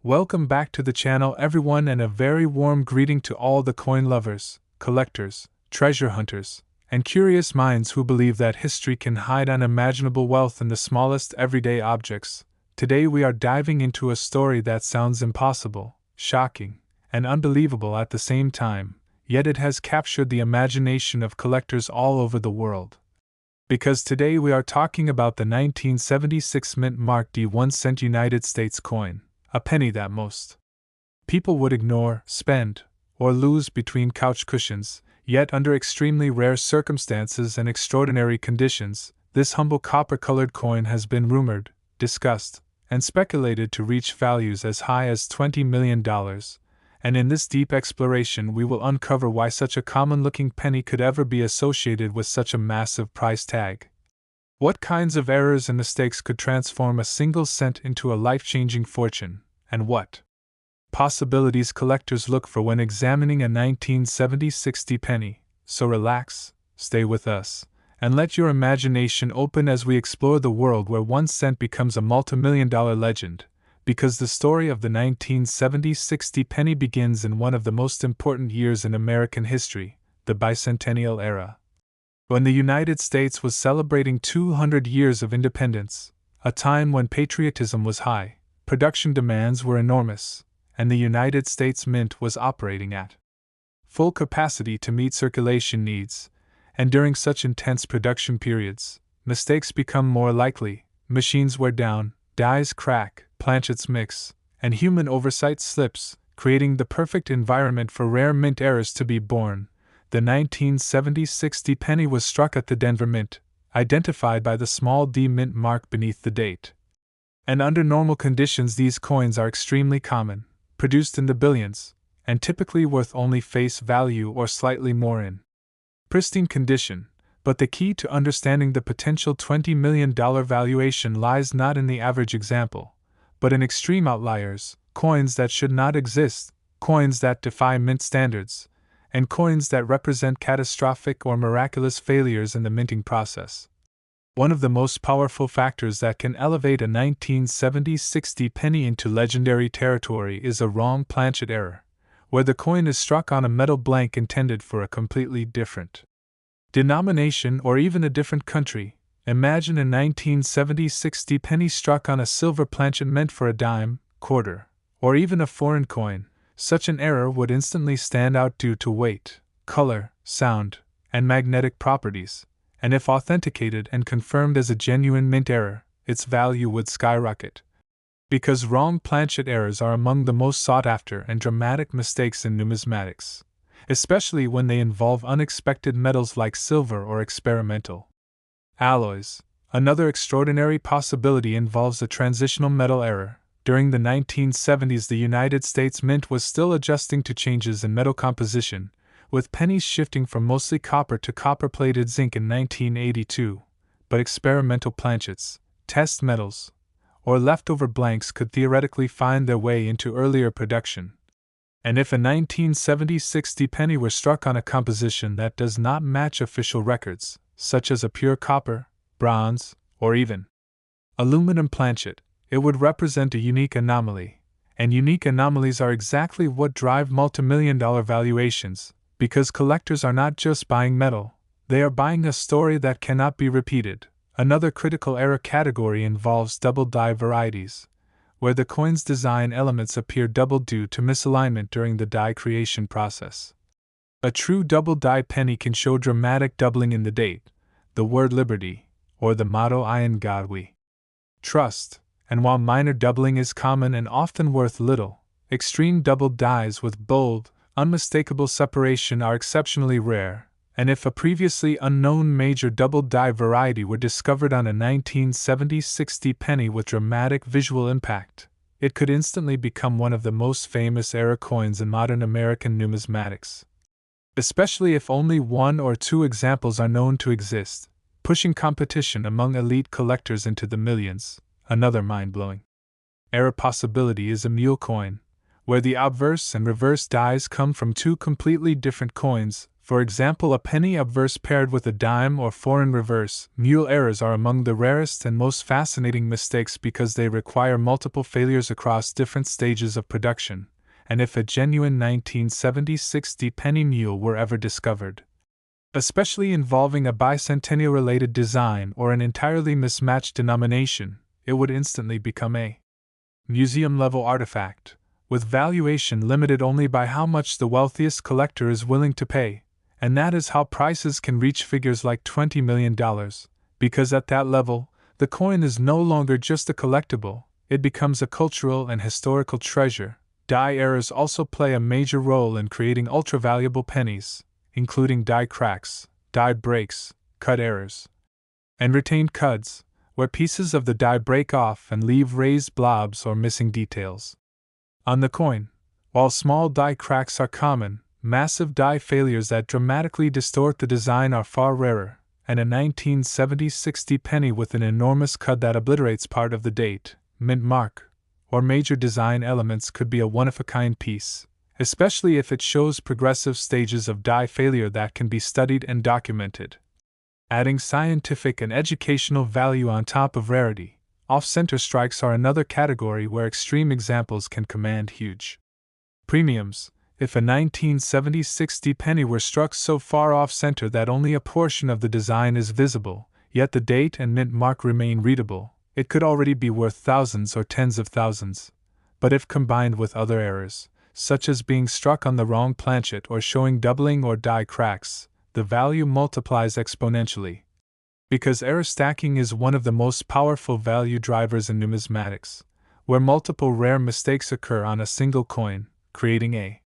Welcome back to the channel, everyone, and a very warm greeting to all the coin lovers, collectors, treasure hunters, and curious minds who believe that history can hide unimaginable wealth in the smallest everyday objects. Today we are diving into a story that sounds impossible, shocking, and unbelievable at the same time, yet it has captured the imagination of collectors all over the world. Because today we are talking about the 1976 mint mark D 1 cent United States coin, a penny that most people would ignore, spend, or lose between couch cushions, yet under extremely rare circumstances and extraordinary conditions, this humble copper-colored coin has been rumored, discussed, and speculated to reach values as high as $20 million. And in this deep exploration we will uncover why such a common-looking penny could ever be associated with such a massive price tag. What kinds of errors and mistakes could transform a single cent into a life-changing fortune, and what possibilities collectors look for when examining a 1976 penny? So relax, stay with us, and let your imagination open as we explore the world where 1 cent becomes a multimillion-dollar legend. Because the story of the 1976 penny begins in one of the most important years in American history, the Bicentennial era. When the United States was celebrating 200 years of independence, a time when patriotism was high, production demands were enormous, and the United States Mint was operating at full capacity to meet circulation needs, and during such intense production periods, mistakes become more likely, machines wear down, dies crack, planchets mix, and human oversight slips, creating the perfect environment for rare mint errors to be born. The 1976 penny was struck at the Denver Mint, identified by the small D mint mark beneath the date. And under normal conditions these coins are extremely common, produced in the billions, and typically worth only face value or slightly more in pristine condition. But the key to understanding the potential $20 million valuation lies not in the average example, but in extreme outliers, coins that should not exist, coins that defy mint standards, and coins that represent catastrophic or miraculous failures in the minting process. One of the most powerful factors that can elevate a 1976 penny into legendary territory is a wrong planchet error, where the coin is struck on a metal blank intended for a completely different denomination or even a different country. Imagine a 1976 penny struck on a silver planchet meant for a dime, quarter, or even a foreign coin. Such an error would instantly stand out due to weight, color, sound, and magnetic properties, and if authenticated and confirmed as a genuine mint error, its value would skyrocket. Because wrong planchet errors are among the most sought after and dramatic mistakes in numismatics, especially when they involve unexpected metals like silver or experimental alloys. Another extraordinary possibility involves a transitional metal error. During the 1970s, the United States Mint was still adjusting to changes in metal composition, with pennies shifting from mostly copper to copper-plated zinc in 1982, but experimental planchets, test metals, or leftover blanks could theoretically find their way into earlier production. And if a 1976 penny were struck on a composition that does not match official records, such as a pure copper, bronze, or even aluminum planchet, it would represent a unique anomaly. And unique anomalies are exactly what drive multimillion-dollar valuations, because collectors are not just buying metal, they are buying a story that cannot be repeated. Another critical error category involves double die varieties, where the coin's design elements appear double due to misalignment during the die creation process. A true double die penny can show dramatic doubling in the date, the word liberty, or the motto "In God We Trust," and while minor doubling is common and often worth little, extreme double dies with bold, unmistakable separation are exceptionally rare, and if a previously unknown major double die variety were discovered on a 1976 penny with dramatic visual impact, it could instantly become one of the most famous era coins in modern American numismatics. Especially if only one or two examples are known to exist, pushing competition among elite collectors into the millions. Another mind-blowing error possibility is a mule coin, where the obverse and reverse dies come from two completely different coins, For example, a penny obverse paired with a dime or foreign reverse mule errors are among the rarest and most fascinating mistakes because they require multiple failures across different stages of production, and if a genuine 1976 D penny mule were ever discovered, especially involving a bicentennial-related design or an entirely mismatched denomination, it would instantly become a museum-level artifact, with valuation limited only by how much the wealthiest collector is willing to pay, and that is how prices can reach figures like $20 million, because at that level, the coin is no longer just a collectible, it becomes a cultural and historical treasure. Die errors also play a major role in creating ultra-valuable pennies, including die cracks, die breaks, cut errors, and retained cuts, where pieces of the die break off and leave raised blobs or missing details on the coin. While small die cracks are common, massive die failures that dramatically distort the design are far rarer, and a 1976 penny with an enormous cut that obliterates part of the date, mint mark, or major design elements could be a one-of-a-kind piece, especially if it shows progressive stages of die failure that can be studied and documented. Adding scientific and educational value on top of rarity, off-center strikes are another category where extreme examples can command huge premiums. If a 1976 D penny were struck so far off-center that only a portion of the design is visible, yet the date and mint mark remain readable, it could already be worth thousands or tens of thousands. But if combined with other errors, such as being struck on the wrong planchet or showing doubling or die cracks, the value multiplies exponentially. Because error stacking is one of the most powerful value drivers in numismatics, where multiple rare mistakes occur on a single coin, creating a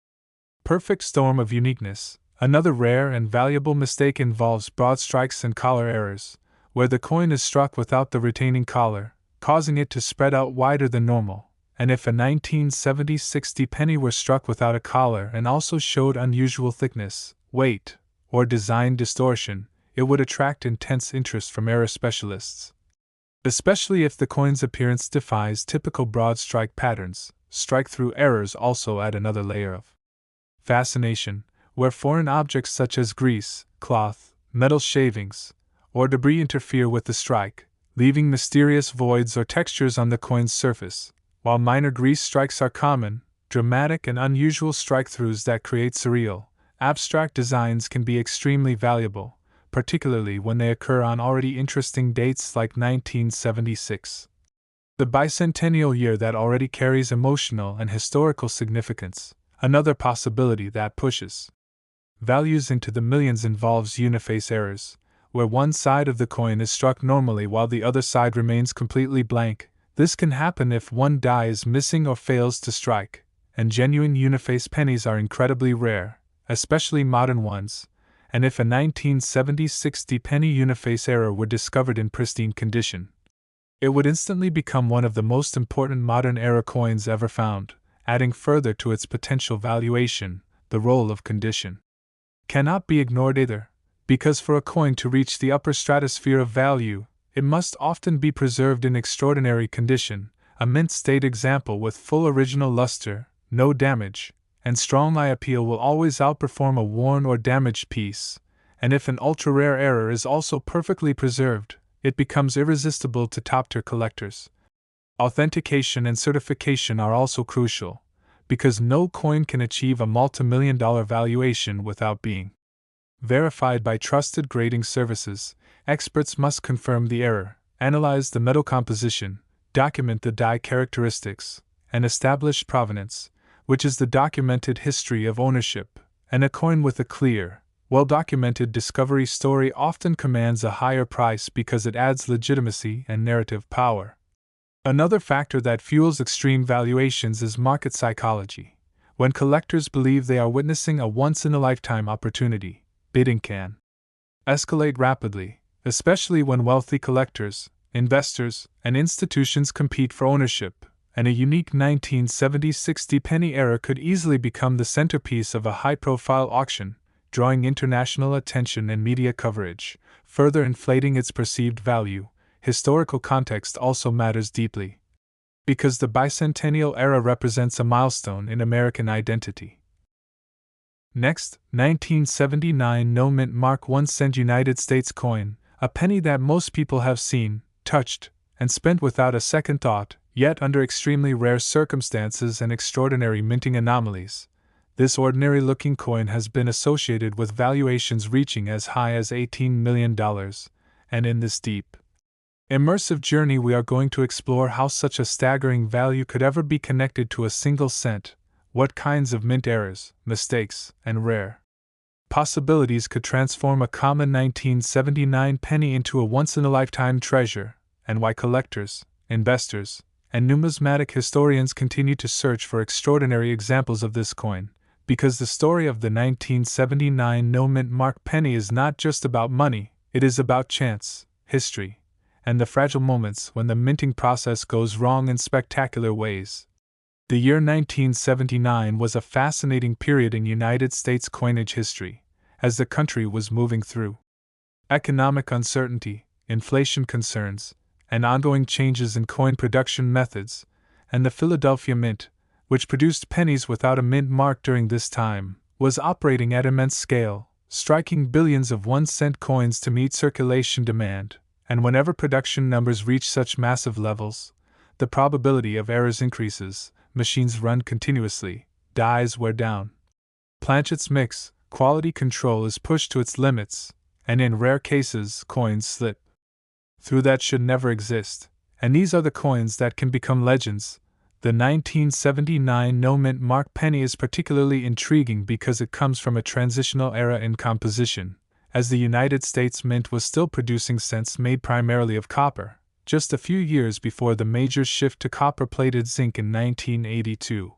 perfect storm of uniqueness. Another rare and valuable mistake involves broad strikes and collar errors, where the coin is struck without the retaining collar, causing it to spread out wider than normal. And if a 1976 D penny were struck without a collar and also showed unusual thickness, weight, or design distortion, it would attract intense interest from error specialists. Especially if the coin's appearance defies typical broad strike patterns, strike-through errors also add another layer of fascination, where foreign objects such as grease, cloth, metal shavings, or debris interfere with the strike, leaving mysterious voids or textures on the coin's surface. While minor grease strikes are common, dramatic and unusual strike-throughs that create surreal, abstract designs can be extremely valuable, particularly when they occur on already interesting dates like 1976. The bicentennial year that already carries emotional and historical significance. Another possibility that pushes values into the millions involves uniface errors, where one side of the coin is struck normally while the other side remains completely blank. This can happen if one die is missing or fails to strike, and genuine uniface pennies are incredibly rare, especially modern ones, and if a 1976 D penny uniface error were discovered in pristine condition, it would instantly become one of the most important modern era coins ever found. Adding further to its potential valuation, the role of condition cannot be ignored either, because for a coin to reach the upper stratosphere of value, it must often be preserved in extraordinary condition. A mint state example with full original luster, no damage, and strong eye appeal will always outperform a worn or damaged piece, and if an ultra-rare error is also perfectly preserved, it becomes irresistible to top-tier collectors. Authentication and certification are also crucial, because no coin can achieve a multi-million-dollar valuation without being verified by trusted grading services. Experts must confirm the error, analyze the metal composition, document the die characteristics, and establish provenance, which is the documented history of ownership, and a coin with a clear, well-documented discovery story often commands a higher price because it adds legitimacy and narrative power. Another factor that fuels extreme valuations is market psychology. When collectors believe they are witnessing a once-in-a-lifetime opportunity, bidding can escalate rapidly, especially when wealthy collectors, investors, and institutions compete for ownership, and a unique 1976 D penny error could easily become the centerpiece of a high-profile auction, drawing international attention and media coverage, further inflating its perceived value. Historical context also matters deeply, because the bicentennial era represents a milestone in American identity. Next, 1979 no mint mark 1 cent United States coin, a penny that most people have seen, touched, and spent without a second thought, yet under extremely rare circumstances and extraordinary minting anomalies. This ordinary-looking coin has been associated with valuations reaching as high as $18 million, and in this deep, immersive journey we are going to explore how such a staggering value could ever be connected to a single cent, what kinds of mint errors, mistakes, and rare possibilities could transform a common 1979 penny into a once-in-a-lifetime treasure, and why collectors, investors, and numismatic historians continue to search for extraordinary examples of this coin, because the story of the 1979 no mint mark penny is not just about money, it is about chance, history, and the fragile moments when the minting process goes wrong in spectacular ways. The year 1979 was a fascinating period in United States coinage history, as the country was moving through economic uncertainty, inflation concerns, and ongoing changes in coin production methods, and the Philadelphia Mint, which produced pennies without a mint mark during this time, was operating at immense scale, striking billions of 1-cent coins to meet circulation demand, and whenever production numbers reach such massive levels, the probability of errors increases, machines run continuously, dies wear down, planchets mix, quality control is pushed to its limits, and in rare cases, coins slip through that should never exist, and these are the coins that can become legends. The 1979 no mint mark penny is particularly intriguing because it comes from a transitional era in composition, as the United States Mint was still producing cents made primarily of copper, just a few years before the major shift to copper-plated zinc in 1982.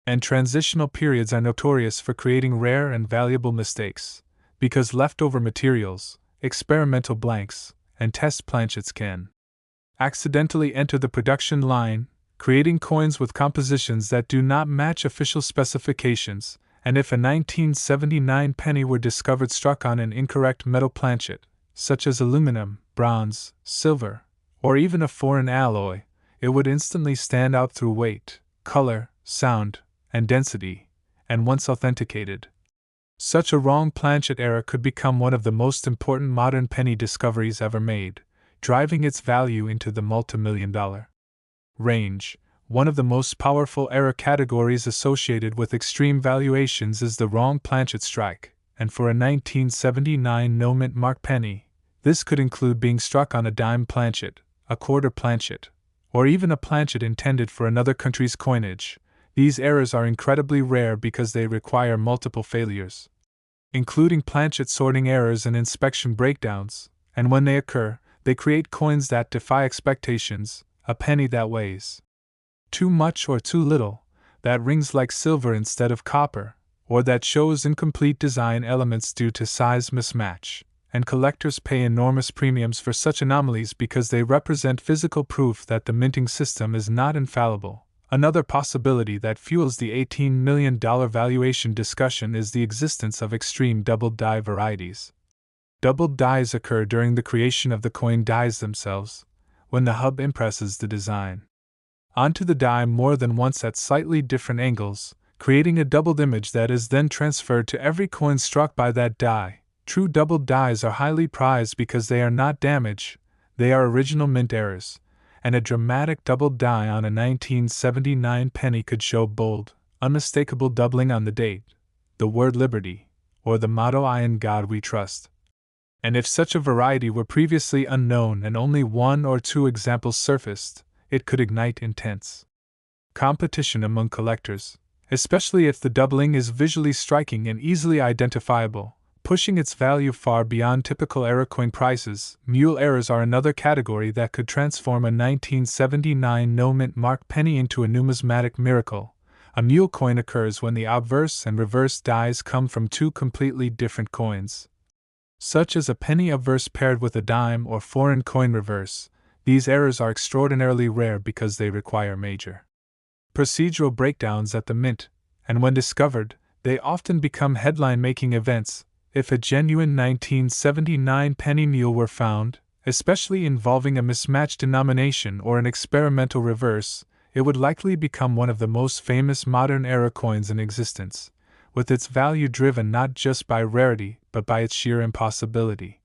And transitional periods are notorious for creating rare and valuable mistakes, because leftover materials, experimental blanks, and test planchets can accidentally enter the production line, creating coins with compositions that do not match official specifications, and if a 1979 penny were discovered struck on an incorrect metal planchet, such as aluminum, bronze, silver, or even a foreign alloy, it would instantly stand out through weight, color, sound, and density, and once authenticated, such a wrong planchet error could become one of the most important modern penny discoveries ever made, driving its value into the multi-million-dollar range. One of the most powerful error categories associated with extreme valuations is the wrong planchet strike, and for a 1979 no mint mark penny, this could include being struck on a dime planchet, a quarter planchet, or even a planchet intended for another country's coinage. These errors are incredibly rare because they require multiple failures, including planchet sorting errors and inspection breakdowns, and when they occur, they create coins that defy expectations, a penny that weighs too much or too little, that rings like silver instead of copper, or that shows incomplete design elements due to size mismatch, and collectors pay enormous premiums for such anomalies because they represent physical proof that the minting system is not infallible. Another possibility that fuels the $18 million valuation discussion is the existence of extreme doubled die varieties. Doubled dies occur during the creation of the coin dies themselves, when the hub impresses the design onto the die more than once at slightly different angles, creating a doubled image that is then transferred to every coin struck by that die. True doubled dies are highly prized because they are not damage, they are original mint errors, and a dramatic doubled die on a 1979 penny could show bold, unmistakable doubling on the date, the word liberty, or the motto I in God we trust. And if such a variety were previously unknown and only one or two examples surfaced, it could ignite intense competition among collectors, especially if the doubling is visually striking and easily identifiable, pushing its value far beyond typical error coin prices. Mule errors are another category that could transform a 1979 no mint mark penny into a numismatic miracle. A mule coin occurs when the obverse and reverse dies come from two completely different coins, such as a penny obverse paired with a dime or foreign coin reverse. These errors are extraordinarily rare because they require major procedural breakdowns at the mint, and when discovered, they often become headline-making events. If a genuine 1979 penny mule were found, especially involving a mismatched denomination or an experimental reverse, it would likely become one of the most famous modern error coins in existence, with its value driven not just by rarity but by its sheer impossibility.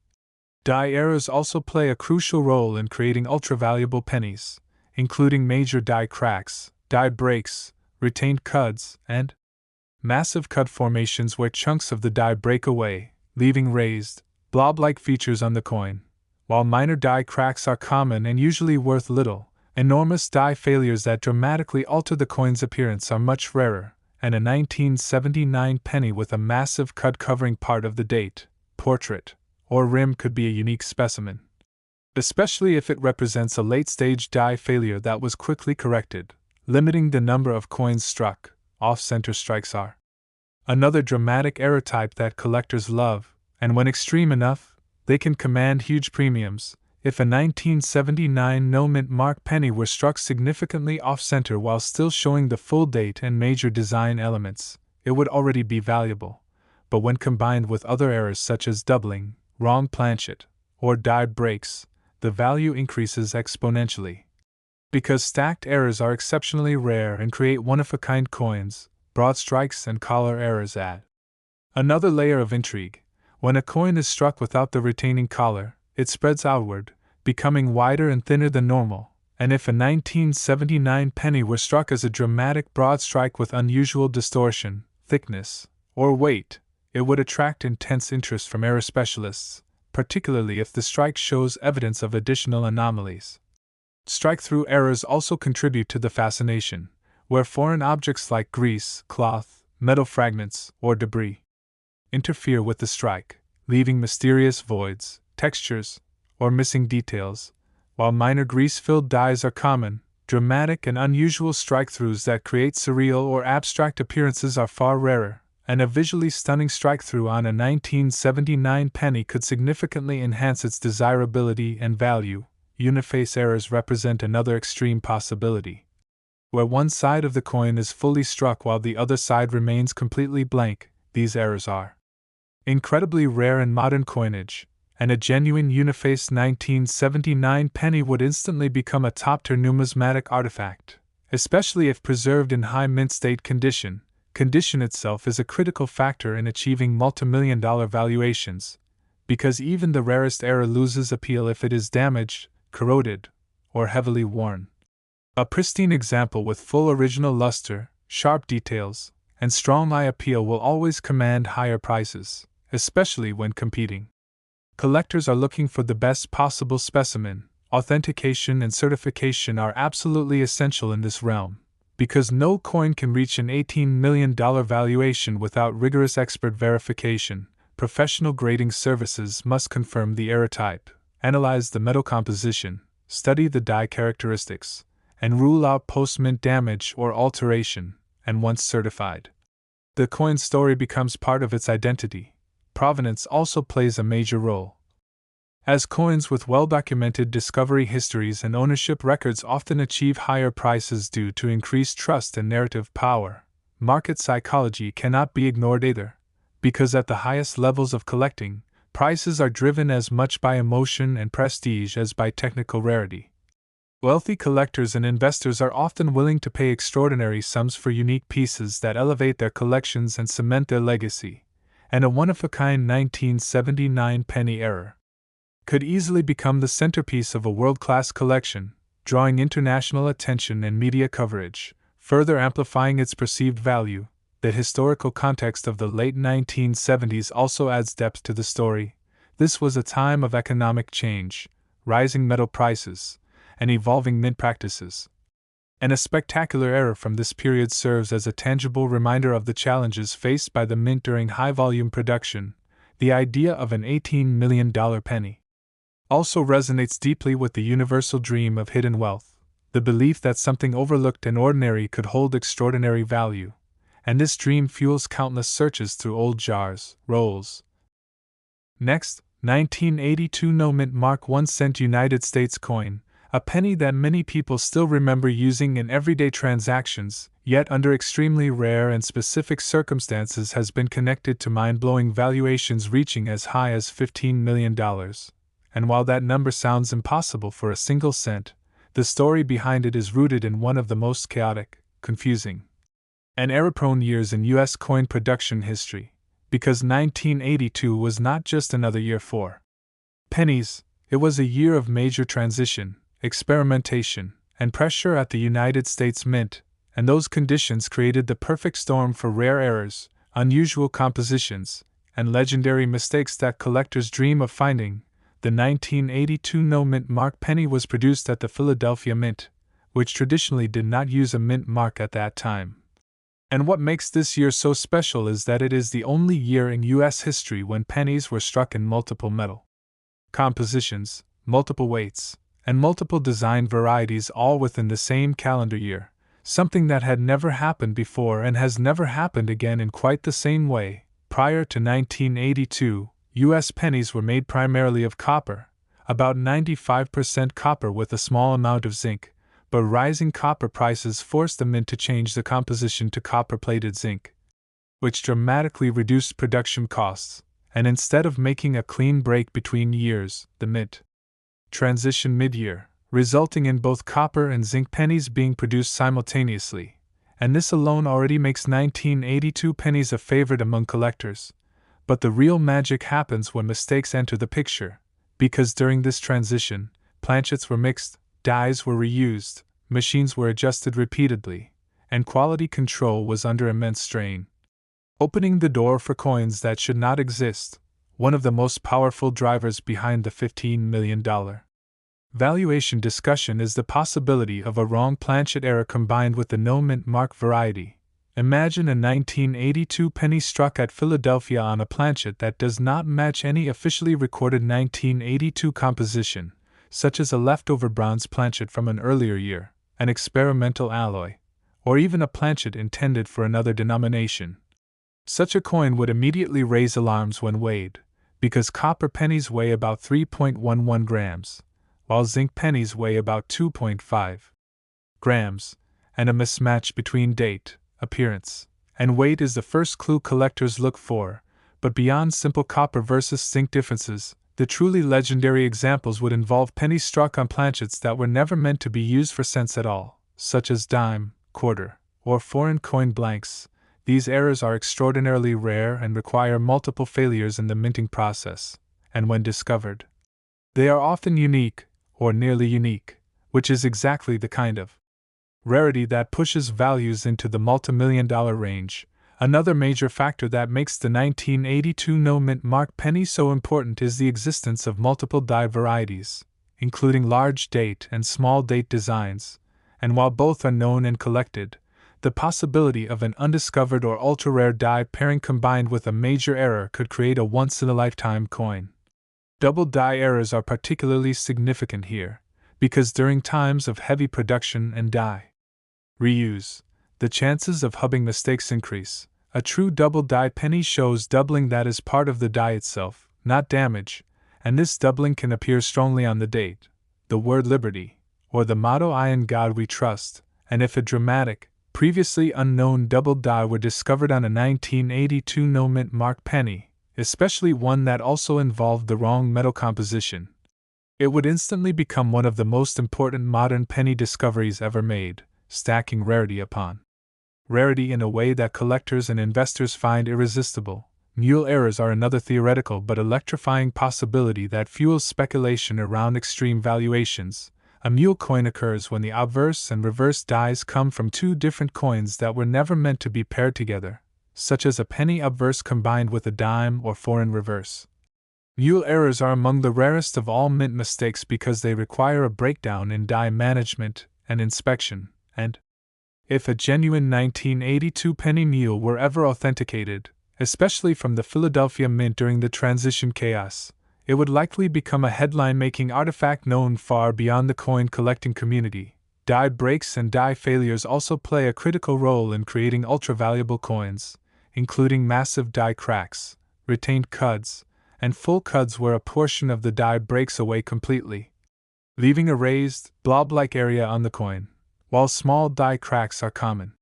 Die errors also play a crucial role in creating ultra-valuable pennies, including major die cracks, die breaks, retained cuds, and massive cud formations where chunks of the die break away, leaving raised, blob-like features on the coin. While minor die cracks are common and usually worth little, enormous die failures that dramatically alter the coin's appearance are much rarer, and a 1979 penny with a massive cud covering part of the date, portrait, or rim could be a unique specimen, especially if it represents a late-stage die failure that was quickly corrected, limiting the number of coins struck. Off-center strikes are another dramatic error type that collectors love, and when extreme enough, they can command huge premiums. If a 1979 no-mint mark penny were struck significantly off-center while still showing the full date and major design elements, it would already be valuable, but when combined with other errors such as doubling, wrong planchet, or die breaks, the value increases exponentially. Because stacked errors are exceptionally rare and create one-of-a-kind coins, broad strikes and collar errors add another layer of intrigue. When a coin is struck without the retaining collar, it spreads outward, becoming wider and thinner than normal, and if a 1979 penny were struck as a dramatic broad strike with unusual distortion, thickness, or weight, it would attract intense interest from error specialists, particularly if the strike shows evidence of additional anomalies. Strike-through errors also contribute to the fascination, where foreign objects like grease, cloth, metal fragments, or debris interfere with the strike, leaving mysterious voids, textures, or missing details. While minor grease-filled dies are common, dramatic and unusual strike-throughs that create surreal or abstract appearances are far rarer, and a visually stunning strike-through on a 1979 penny could significantly enhance its desirability and value. Uniface errors represent another extreme possibility, where one side of the coin is fully struck while the other side remains completely blank. These errors are incredibly rare in modern coinage, and a genuine uniface 1979 penny would instantly become a top-tier numismatic artifact, especially if preserved in high mint state condition. Condition itself is a critical factor in achieving multimillion-dollar valuations, because even the rarest error loses appeal if it is damaged, corroded, or heavily worn. A pristine example with full original luster, sharp details, and strong eye appeal will always command higher prices, especially when competing. Collectors are looking for the best possible specimen. Authentication and certification are absolutely essential in this realm, because no coin can reach an $18 million valuation without rigorous expert verification. Professional grading services must confirm the error type, analyze the metal composition, study the die characteristics, and rule out post-mint damage or alteration, and once certified, the coin's story becomes part of its identity. Provenance also plays a major role, as coins with well-documented discovery histories and ownership records often achieve higher prices due to increased trust and narrative power. Market psychology cannot be ignored either, because at the highest levels of collecting, prices are driven as much by emotion and prestige as by technical rarity. Wealthy collectors and investors are often willing to pay extraordinary sums for unique pieces that elevate their collections and cement their legacy, and a one-of-a-kind 1979 penny error could easily become the centerpiece of a world-class collection, drawing international attention and media coverage, further amplifying its perceived value. The historical context of the late 1970s also adds depth to the story. This was a time of economic change, rising metal prices, and evolving mint practices. And a spectacular error from this period serves as a tangible reminder of the challenges faced by the mint during high-volume production. The idea of an $18 million penny also resonates deeply with the universal dream of hidden wealth, the belief that something overlooked and ordinary could hold extraordinary value, and this dream fuels countless searches through old jars, rolls. Next, 1982 no-mint mark 1-cent United States coin, a penny that many people still remember using in everyday transactions, yet under extremely rare and specific circumstances has been connected to mind-blowing valuations reaching as high as $15 million. And while that number sounds impossible for a single cent, the story behind it is rooted in one of the most chaotic, confusing, and error-prone years in U.S. coin production history, because 1982 was not just another year for pennies, it was a year of major transition, experimentation, and pressure at the United States Mint, and those conditions created the perfect storm for rare errors, unusual compositions, and legendary mistakes that collectors dream of finding. The 1982 no-mint mark penny was produced at the Philadelphia Mint, which traditionally did not use a mint mark at that time. And what makes this year so special is that it is the only year in U.S. history when pennies were struck in multiple metal compositions, multiple weights, and multiple design varieties all within the same calendar year, something that had never happened before and has never happened again in quite the same way. Prior to 1982, U.S. pennies were made primarily of copper, about 95% copper with a small amount of zinc, but rising copper prices forced the mint to change the composition to copper-plated zinc, which dramatically reduced production costs, and instead of making a clean break between years, the mint transitioned mid-year, resulting in both copper and zinc pennies being produced simultaneously, and this alone already makes 1982 pennies a favorite among collectors. But the real magic happens when mistakes enter the picture, because during this transition, planchets were mixed, dies were reused, machines were adjusted repeatedly, and quality control was under immense strain, opening the door for coins that should not exist, one of the most powerful drivers behind the $15 million valuation discussion is the possibility of a wrong planchet error combined with the no-mint mark variety. Imagine a 1982 penny struck at Philadelphia on a planchet that does not match any officially recorded 1982 composition, such as a leftover bronze planchet from an earlier year, an experimental alloy, or even a planchet intended for another denomination. Such a coin would immediately raise alarms when weighed, because copper pennies weigh about 3.11 grams, while zinc pennies weigh about 2.5 grams, and a mismatch between date, appearance, and weight is the first clue collectors look for. But beyond simple copper versus zinc differences, the truly legendary examples would involve pennies struck on planchets that were never meant to be used for cents at all, such as dime, quarter, or foreign coin blanks. These errors are extraordinarily rare and require multiple failures in the minting process, and when discovered, they are often unique, or nearly unique, which is exactly the kind of rarity that pushes values into the multimillion-dollar range. Another major factor that makes the 1982 no-mint mark penny so important is the existence of multiple die varieties, including large date and small date designs, and while both are known and collected, the possibility of an undiscovered or ultra-rare die pairing combined with a major error could create a once-in-a-lifetime coin. Double die errors are particularly significant here, because during times of heavy production and die reuse, the chances of hubbing mistakes increase. A true double die penny shows doubling that is part of the die itself, not damage, and this doubling can appear strongly on the date, the word liberty, or the motto I in God we trust, and if a dramatic, previously unknown double die were discovered on a 1982 no-mint mark penny, especially one that also involved the wrong metal composition, it would instantly become one of the most important modern penny discoveries ever made, stacking rarity upon rarity in a way that collectors and investors find irresistible. Mule errors are another theoretical but electrifying possibility that fuels speculation around extreme valuations. A mule coin occurs when the obverse and reverse dies come from two different coins that were never meant to be paired together, such as a penny obverse combined with a dime or foreign reverse. Mule errors are among the rarest of all mint mistakes because they require a breakdown in die management and inspection, and if a genuine 1982 penny mule were ever authenticated, especially from the Philadelphia Mint during the transition chaos, it would likely become a headline-making artifact known far beyond the coin collecting community. Die breaks and die failures also play a critical role in creating ultra-valuable coins, including massive die cracks, retained cuds, and full cuds where a portion of the die breaks away completely, leaving a raised, blob-like area on the coin. While small die cracks are common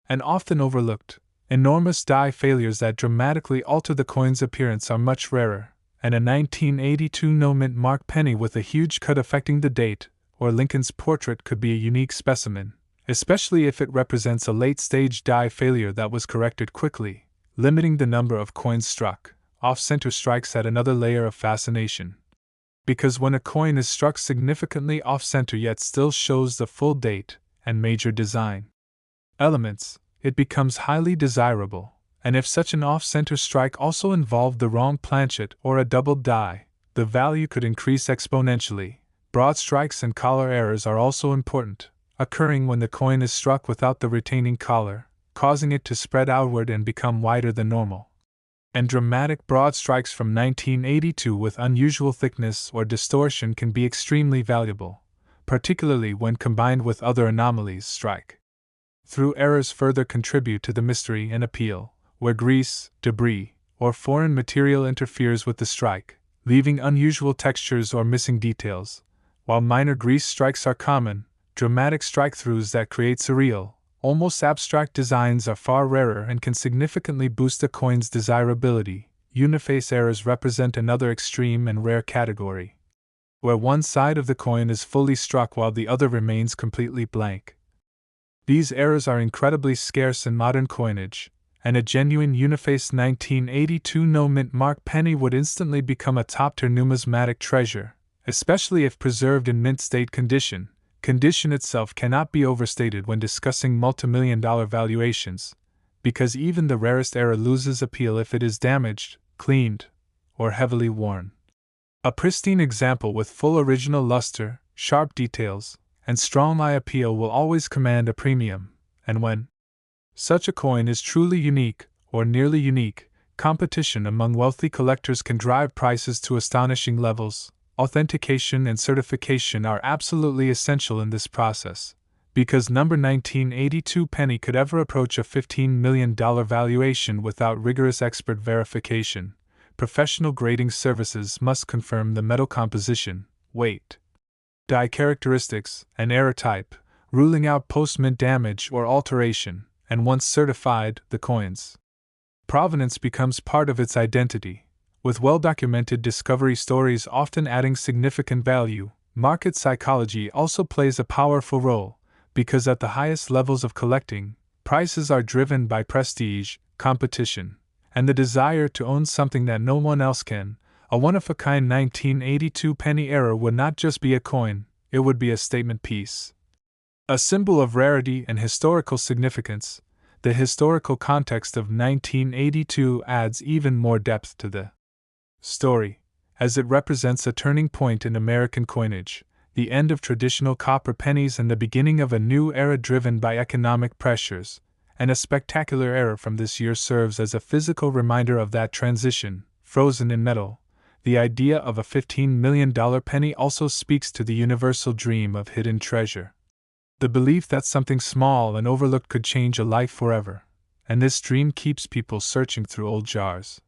and often overlooked, enormous die failures that dramatically alter the coin's appearance are much rarer, and a 1982 no-mint mark penny with a huge cut affecting the date or Lincoln's portrait could be a unique specimen, especially if it represents a late-stage die failure that was corrected quickly, limiting the number of coins struck. Off-center strikes add another layer of fascination. Because when a coin is struck significantly off-center yet still shows the full date and major design elements, it becomes highly desirable, and if such an off-center strike also involved the wrong planchet or a doubled die, the value could increase exponentially. Broad strikes and collar errors are also important, occurring when the coin is struck without the retaining collar, causing it to spread outward and become wider than normal. And dramatic broad strikes from 1982 with unusual thickness or distortion can be extremely valuable, particularly when combined with other anomalies. Strike-through errors further contribute to the mystery and appeal, where grease, debris, or foreign material interferes with the strike, leaving unusual textures or missing details. While minor grease strikes are common, dramatic strike-throughs that create surreal, almost abstract designs are far rarer and can significantly boost a coin's desirability. Uniface errors represent another extreme and rare category, where one side of the coin is fully struck while the other remains completely blank. These errors are incredibly scarce in modern coinage, and a genuine uniface 1982 no-mint mark penny would instantly become a top-tier numismatic treasure, especially if preserved in mint-state condition. Condition itself cannot be overstated when discussing multimillion-dollar valuations, because even the rarest error loses appeal if it is damaged, cleaned, or heavily worn. A pristine example with full original luster, sharp details, and strong eye appeal will always command a premium, and when such a coin is truly unique, or nearly unique, competition among wealthy collectors can drive prices to astonishing levels. Authentication and certification are absolutely essential in this process, because number 1982 penny could ever approach a $15 million valuation without rigorous expert verification. Professional grading services must confirm the metal composition, weight, die characteristics, and error type, ruling out post-mint damage or alteration, and once certified, the coin's provenance becomes part of its identity. With well-documented discovery stories often adding significant value, market psychology also plays a powerful role, because at the highest levels of collecting, prices are driven by prestige, competition, and the desire to own something that no one else can. A one-of-a-kind 1982 penny error would not just be a coin, it would be a statement piece. A symbol of rarity and historical significance. The historical context of 1982 adds even more depth to the story, as it represents a turning point in American coinage, the end of traditional copper pennies and the beginning of a new era driven by economic pressures, and a spectacular error from this year serves as a physical reminder of that transition. Frozen in metal, the idea of a $15 million penny also speaks to the universal dream of hidden treasure. The belief that something small and overlooked could change a life forever, and this dream keeps people searching through old jars,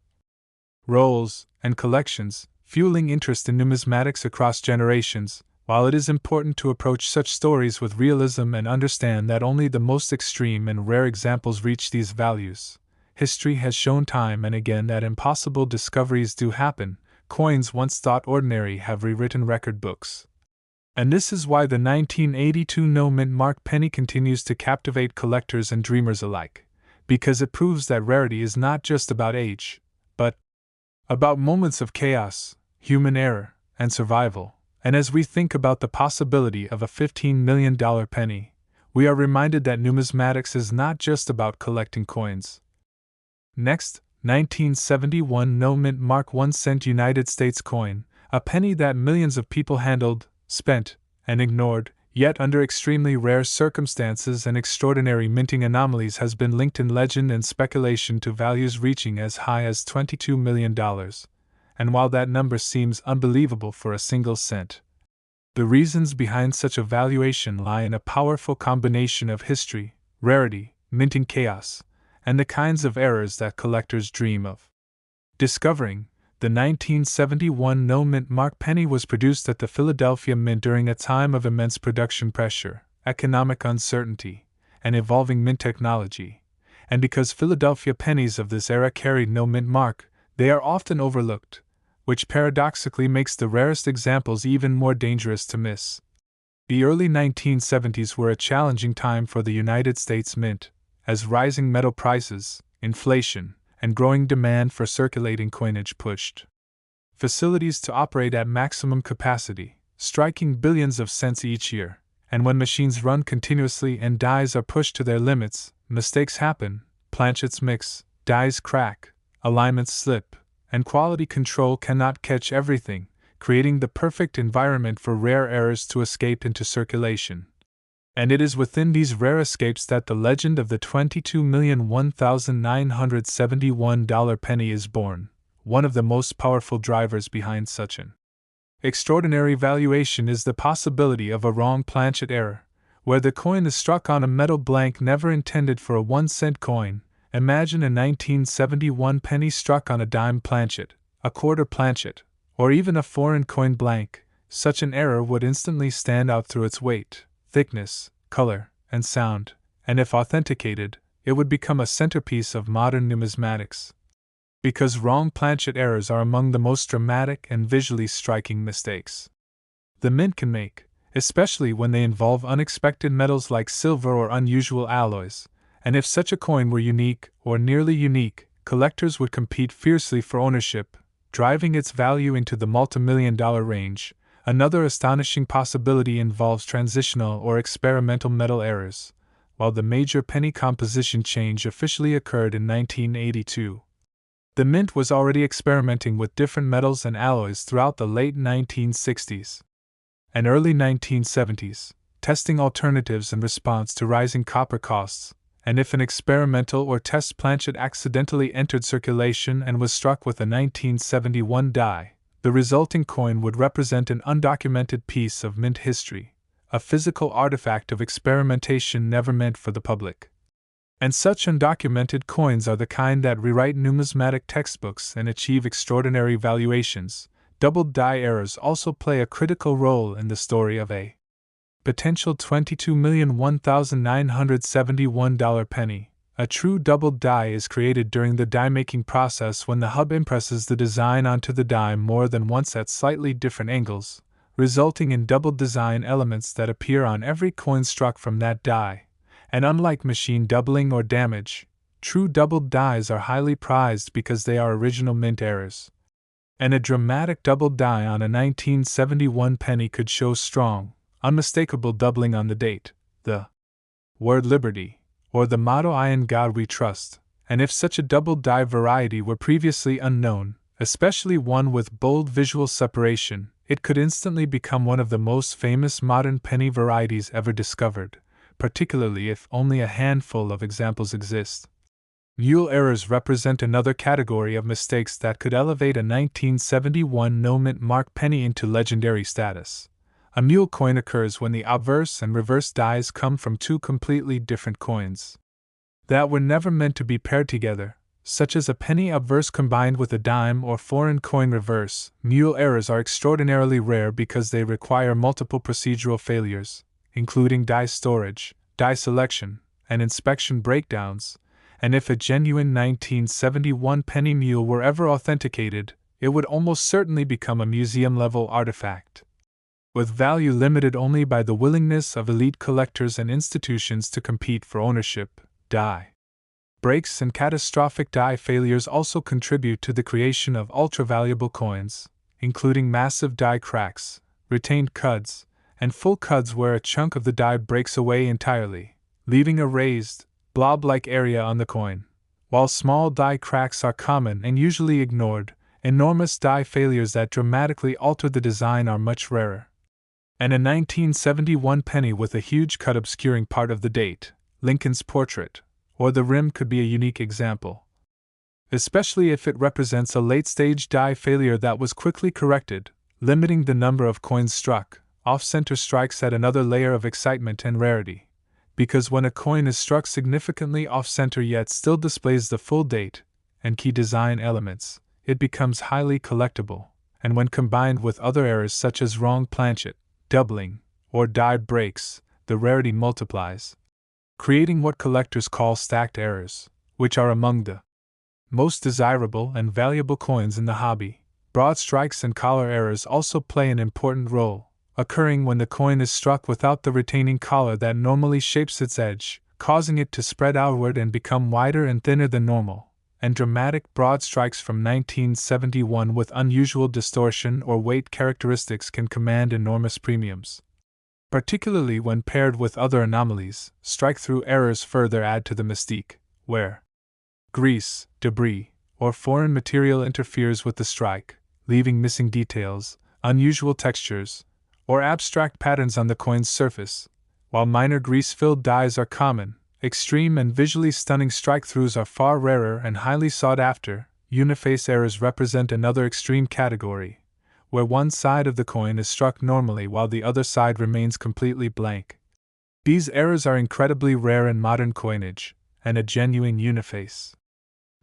rolls, and collections, fueling interest in numismatics across generations. While it is important to approach such stories with realism and understand that only the most extreme and rare examples reach these values, history has shown time and again that impossible discoveries do happen. Coins once thought ordinary have rewritten record books. And this is why the 1982 no-mint mark penny continues to captivate collectors and dreamers alike, because it proves that rarity is not just about age, but about moments of chaos, human error, and survival. And as we think about the possibility of a $15 million penny, we are reminded that numismatics is not just about collecting coins. Next, 1971 no-mint mark 1-cent United States coin, a penny that millions of people handled, spent, and ignored, yet under extremely rare circumstances and extraordinary minting anomalies has been linked in legend and speculation to values reaching as high as $22 million. And while that number seems unbelievable for a single cent, the reasons behind such a valuation lie in a powerful combination of history, rarity, minting chaos, and the kinds of errors that collectors dream of discovering. The 1971 no-mint mark penny was produced at the Philadelphia Mint during a time of immense production pressure, economic uncertainty, and evolving mint technology. And because Philadelphia pennies of this era carried no mint mark, they are often overlooked, which paradoxically makes the rarest examples even more dangerous to miss. The early 1970s were a challenging time for the United States Mint, as rising metal prices, inflation, and growing demand for circulating coinage pushed facilities to operate at maximum capacity, striking billions of cents each year. And when machines run continuously and dies are pushed to their limits, mistakes happen, planchets mix, dies crack, alignments slip, and quality control cannot catch everything, creating the perfect environment for rare errors to escape into circulation. And it is within these rare escapes that the legend of the $22,001,971 penny is born, one of the most powerful drivers behind such an extraordinary valuation is the possibility of a wrong planchet error, where the coin is struck on a metal blank never intended for a 1-cent coin. Imagine a 1971 penny struck on a dime planchet, a quarter planchet, or even a foreign coin blank. Such an error would instantly stand out through its weight, thickness, color, and sound, and if authenticated, it would become a centerpiece of modern numismatics. Because wrong planchet errors are among the most dramatic and visually striking mistakes the Mint can make, especially when they involve unexpected metals like silver or unusual alloys, and if such a coin were unique or nearly unique, collectors would compete fiercely for ownership, driving its value into the multimillion-dollar range. Another astonishing possibility involves transitional or experimental metal errors. While the major penny composition change officially occurred in 1982, the Mint was already experimenting with different metals and alloys throughout the late 1960s and early 1970s, testing alternatives in response to rising copper costs, and if an experimental or test planchet accidentally entered circulation and was struck with a 1971 die, the resulting coin would represent an undocumented piece of Mint history, a physical artifact of experimentation never meant for the public. And such undocumented coins are the kind that rewrite numismatic textbooks and achieve extraordinary valuations. Doubled die errors also play a critical role in the story of a potential $22,001,971 penny. A true doubled die is created during the die-making process when the hub impresses the design onto the die more than once at slightly different angles, resulting in doubled design elements that appear on every coin struck from that die. And unlike machine doubling or damage, true doubled dies are highly prized because they are original Mint errors. And a dramatic doubled die on a 1971 penny could show strong, unmistakable doubling on the date, the word liberty, or the motto "I in God we trust," and if such a doubled die variety were previously unknown, especially one with bold visual separation, it could instantly become one of the most famous modern penny varieties ever discovered, particularly if only a handful of examples exist. Mule errors represent another category of mistakes that could elevate a 1971 no-mint mark penny into legendary status. A mule coin occurs when the obverse and reverse dies come from two completely different coins that were never meant to be paired together, such as a penny obverse combined with a dime or foreign coin reverse. Mule errors are extraordinarily rare because they require multiple procedural failures, including die storage, die selection, and inspection breakdowns, and if a genuine 1971 penny mule were ever authenticated, it would almost certainly become a museum-level artifact, with value limited only by the willingness of elite collectors and institutions to compete for ownership. Die breaks and catastrophic die failures also contribute to the creation of ultra-valuable coins, including massive die cracks, retained cuds, and full cuds where a chunk of the die breaks away entirely, leaving a raised, blob-like area on the coin. While small die cracks are common and usually ignored, enormous die failures that dramatically alter the design are much rarer. And a 1971 penny with a huge cut obscuring part of the date, Lincoln's portrait, or the rim could be a unique example, especially if it represents a late-stage die failure that was quickly corrected, limiting the number of coins struck. Off-center strikes add another layer of excitement and rarity, because when a coin is struck significantly off-center yet still displays the full date and key design elements, it becomes highly collectible, and when combined with other errors such as wrong planchet, doubling, or die breaks, the rarity multiplies, creating what collectors call stacked errors, which are among the most desirable and valuable coins in the hobby. Broad strikes and collar errors also play an important role. occurring when the coin is struck without the retaining collar that normally shapes its edge, causing it to spread outward and become wider and thinner than normal, and dramatic broad strikes from 1971 with unusual distortion or weight characteristics can command enormous premiums. Particularly when paired with other anomalies, strike-through errors further add to the mystique, where grease, debris, or foreign material interferes with the strike, leaving missing details, unusual textures, or abstract patterns on the coin's surface. While minor grease-filled dies are common, extreme and visually stunning strike-throughs are far rarer and highly sought after. Uniface errors represent another extreme category, where one side of the coin is struck normally while the other side remains completely blank. These errors are incredibly rare in modern coinage, and a genuine uniface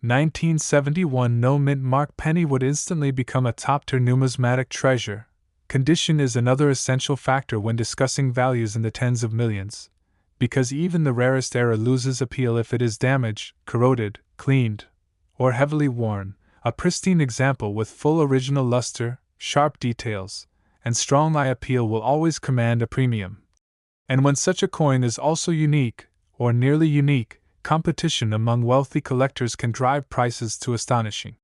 1971 no-mint mark penny would instantly become a top-tier numismatic treasure. Condition is another essential factor when discussing values in the tens of millions, because even the rarest error loses appeal if it is damaged, corroded, cleaned, or heavily worn. A pristine example with full original luster, sharp details, and strong eye appeal will always command a premium. And when such a coin is also unique, or nearly unique, competition among wealthy collectors can drive prices to astonishing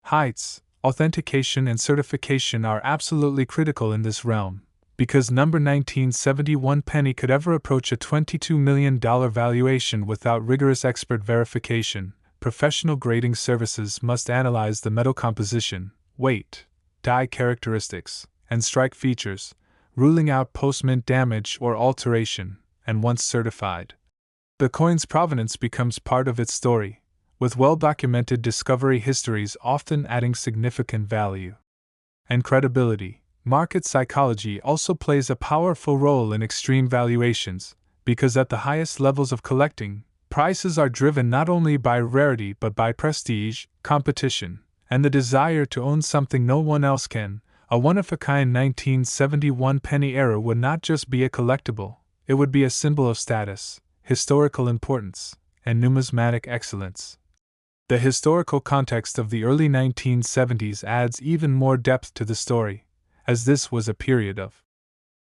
heights. Authentication and certification are absolutely critical in this realm, because number 1971 penny could ever approach a $22 million valuation without rigorous expert verification. Professional grading services must analyze the metal composition, weight, die characteristics, and strike features, ruling out post-mint damage or alteration, and once certified, the coin's provenance becomes part of its story, with well-documented discovery histories often adding significant value. And credibility. Market psychology also plays a powerful role in extreme valuations, because at the highest levels of collecting, prices are driven not only by rarity but by prestige, competition, and the desire to own something no one else can. A one-of-a-kind 1971 penny error would not just be a collectible, it would be a symbol of status, historical importance, and numismatic excellence. The historical context of the early 1970s adds even more depth to the story, as this was a period of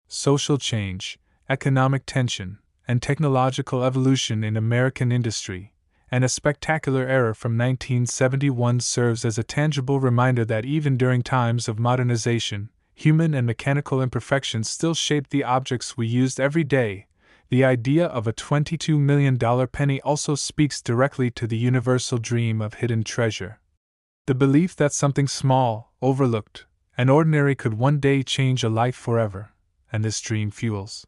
social change, economic tension, and technological evolution in American industry, and a spectacular error from 1971 serves as a tangible reminder that even during times of modernization, human and mechanical imperfections still shaped the objects we used every day. The idea of a $22 million penny also speaks directly to the universal dream of hidden treasure. The belief that something small, overlooked, and ordinary could one day change a life forever, and this dream fuels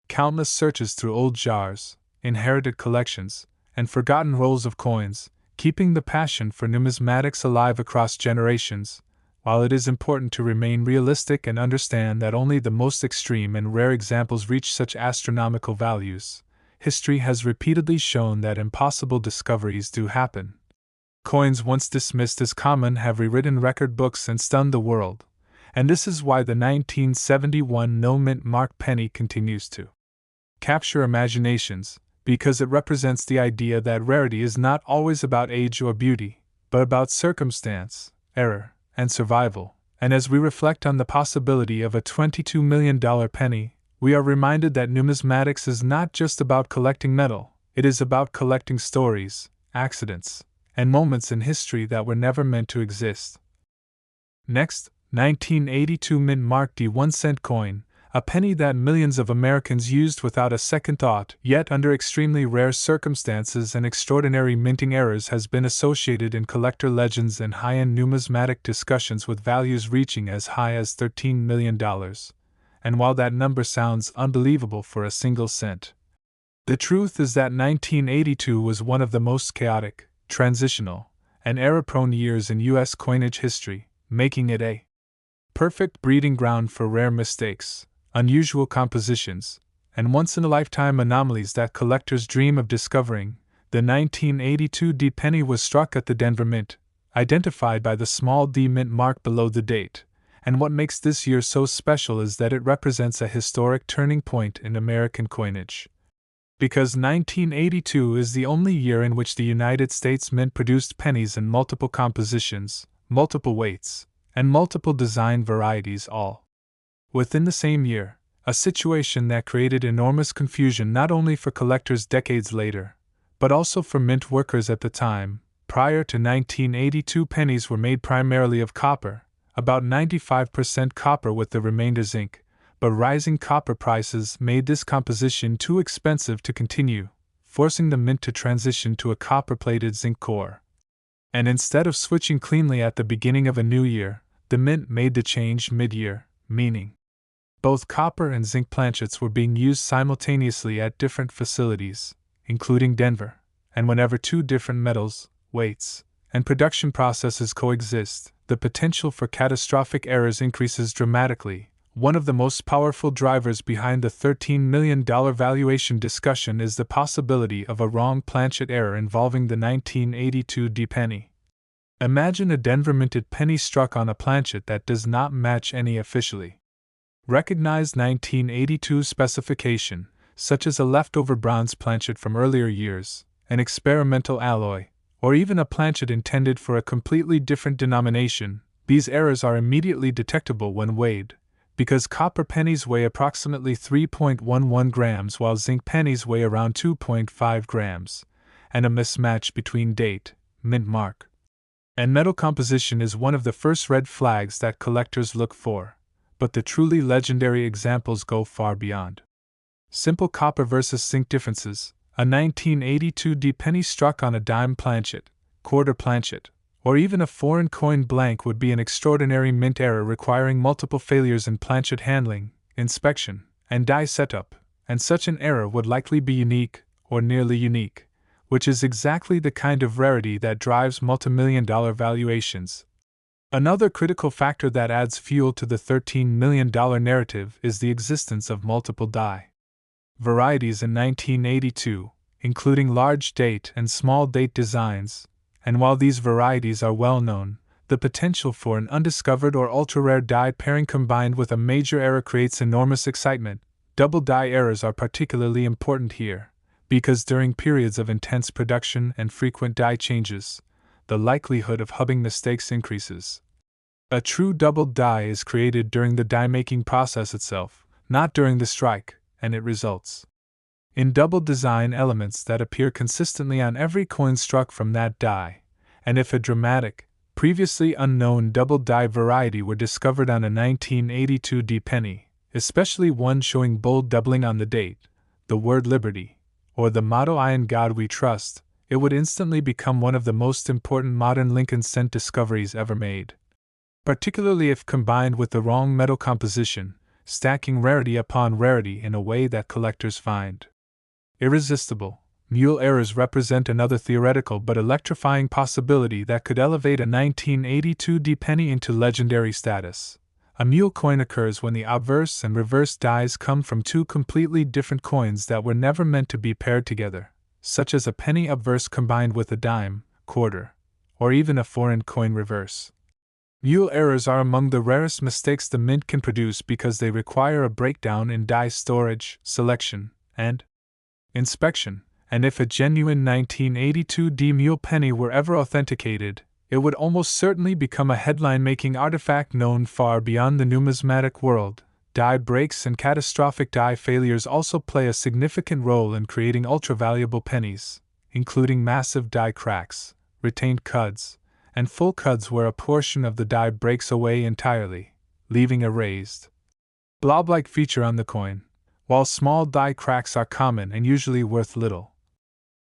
countless searches through old jars, inherited collections, and forgotten rolls of coins, keeping the passion for numismatics alive across generations. While it is important to remain realistic and understand that only the most extreme and rare examples reach such astronomical values, history has repeatedly shown that impossible discoveries do happen. Coins once dismissed as common have rewritten record books and stunned the world, and this is why the 1971 no-mint mark penny continues to capture imaginations, because it represents the idea that rarity is not always about age or beauty, but about circumstance, error, and survival. And as we reflect on the possibility of a $22 million penny, we are reminded that numismatics is not just about collecting metal, it is about collecting stories, accidents, and moments in history that were never meant to exist. Next, 1982 mint mark D 1-cent coin, a penny that millions of Americans used without a second thought, yet under extremely rare circumstances and extraordinary minting errors has been associated in collector legends and high-end numismatic discussions with values reaching as high as $13 million. And while that number sounds unbelievable for a single cent, the truth is that 1982 was one of the most chaotic, transitional, and error-prone years in U.S. coinage history, making it a perfect breeding ground for rare mistakes, unusual compositions, and once-in-a-lifetime anomalies that collectors dream of discovering. The 1982 D penny was struck at the Denver Mint, identified by the small D mint mark below the date, and what makes this year so special is that it represents a historic turning point in American coinage. Because 1982 is the only year in which the United States Mint produced pennies in multiple compositions, multiple weights, and multiple design varieties all within the same year, a situation that created enormous confusion not only for collectors decades later, but also for mint workers at the time. Prior to 1982, pennies were made primarily of copper, about 95% copper with the remainder zinc, but rising copper prices made this composition too expensive to continue, forcing the mint to transition to a copper-plated zinc core. And instead of switching cleanly at the beginning of a new year, the mint made the change mid-year, meaning both copper and zinc planchets were being used simultaneously at different facilities, including Denver, and whenever two different metals, weights, and production processes coexist, the potential for catastrophic errors increases dramatically. One of the most powerful drivers behind the $13 million valuation discussion is the possibility of a wrong planchet error involving the 1982 D penny. Imagine a Denver minted penny struck on a planchet that does not match any officially recognized 1982 specification, such as a leftover bronze planchet from earlier years, an experimental alloy, or even a planchet intended for a completely different denomination. These errors are immediately detectable when weighed, because copper pennies weigh approximately 3.11 grams while zinc pennies weigh around 2.5 grams, and a mismatch between date, mint mark, and metal composition is one of the first red flags that collectors look for. But the truly legendary examples go far beyond simple copper versus zinc differences. A 1982 D penny struck on a dime planchet, quarter planchet, or even a foreign coin blank would be an extraordinary mint error requiring multiple failures in planchet handling, inspection, and die setup, and such an error would likely be unique, or nearly unique, which is exactly the kind of rarity that drives multimillion-dollar valuations. Another critical factor that adds fuel to the $13 million narrative is the existence of multiple die varieties in 1982, including large date and small date designs, and while these varieties are well known, the potential for an undiscovered or ultra-rare die pairing combined with a major error creates enormous excitement. Double die errors are particularly important here, because during periods of intense production and frequent die changes, the likelihood of hubbing mistakes increases. A true double die is created during the die-making process itself, not during the strike, and it results in double design elements that appear consistently on every coin struck from that die, and if a dramatic, previously unknown double die variety were discovered on a 1982 D penny, especially one showing bold doubling on the date, the word liberty, or the motto "I in God we trust," it would instantly become one of the most important modern Lincoln cent discoveries ever made. Particularly if combined with the wrong metal composition, stacking rarity upon rarity in a way that collectors find irresistible. Mule errors represent another theoretical but electrifying possibility that could elevate a 1982 D penny into legendary status. A mule coin occurs when the obverse and reverse dies come from two completely different coins that were never meant to be paired together, such as a penny obverse combined with a dime, quarter, or even a foreign coin reverse. Mule errors are among the rarest mistakes the mint can produce because they require a breakdown in die storage, selection, and inspection, and if a genuine 1982 D mule penny were ever authenticated, it would almost certainly become a headline-making artifact known far beyond the numismatic world. Die breaks and catastrophic die failures also play a significant role in creating ultra-valuable pennies, including massive die cracks, retained cuds, and full cuds where a portion of the die breaks away entirely, leaving a raised, blob-like feature on the coin, while small die cracks are common and usually worth little.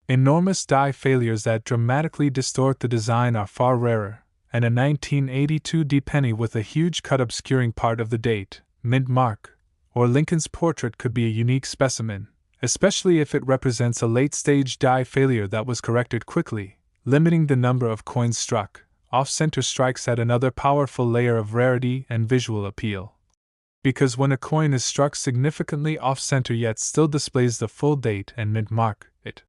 Enormous die failures that dramatically distort the design are far rarer, and a 1982 D penny with a huge cut obscuring part of the date, mint mark, or Lincoln's portrait could be a unique specimen, especially if it represents a late-stage die failure that was corrected quickly. Limiting the number of coins struck, off-center strikes add another powerful layer of rarity and visual appeal. Because when a coin is struck significantly off-center yet still displays the full date and mint mark, it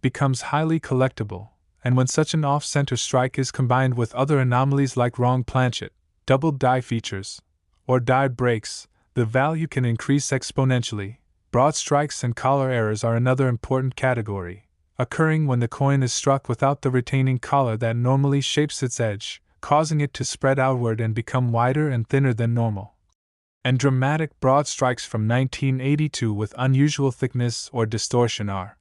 becomes highly collectible, and when such an off-center strike is combined with other anomalies like wrong planchet, double die features, or die breaks, the value can increase exponentially. Broad strikes and collar errors are another important category, occurring when the coin is struck without the retaining collar that normally shapes its edge, causing it to spread outward and become wider and thinner than normal. And dramatic broad strikes from 1982 with unusual thickness or distortion are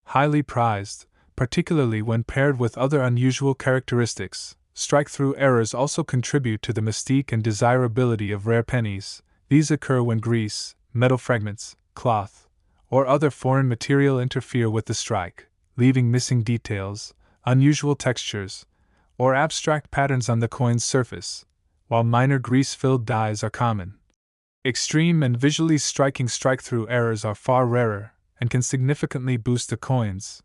highly prized, particularly when paired with other unusual characteristics. Strike-through errors also contribute to the mystique and desirability of rare pennies. These occur when grease, metal fragments, cloth, or other foreign material interfere with the strike, leaving missing details, unusual textures, or abstract patterns on the coin's surface, while minor grease-filled dyes are common. Extreme and visually striking strike-through errors are far rarer and can significantly boost a coin's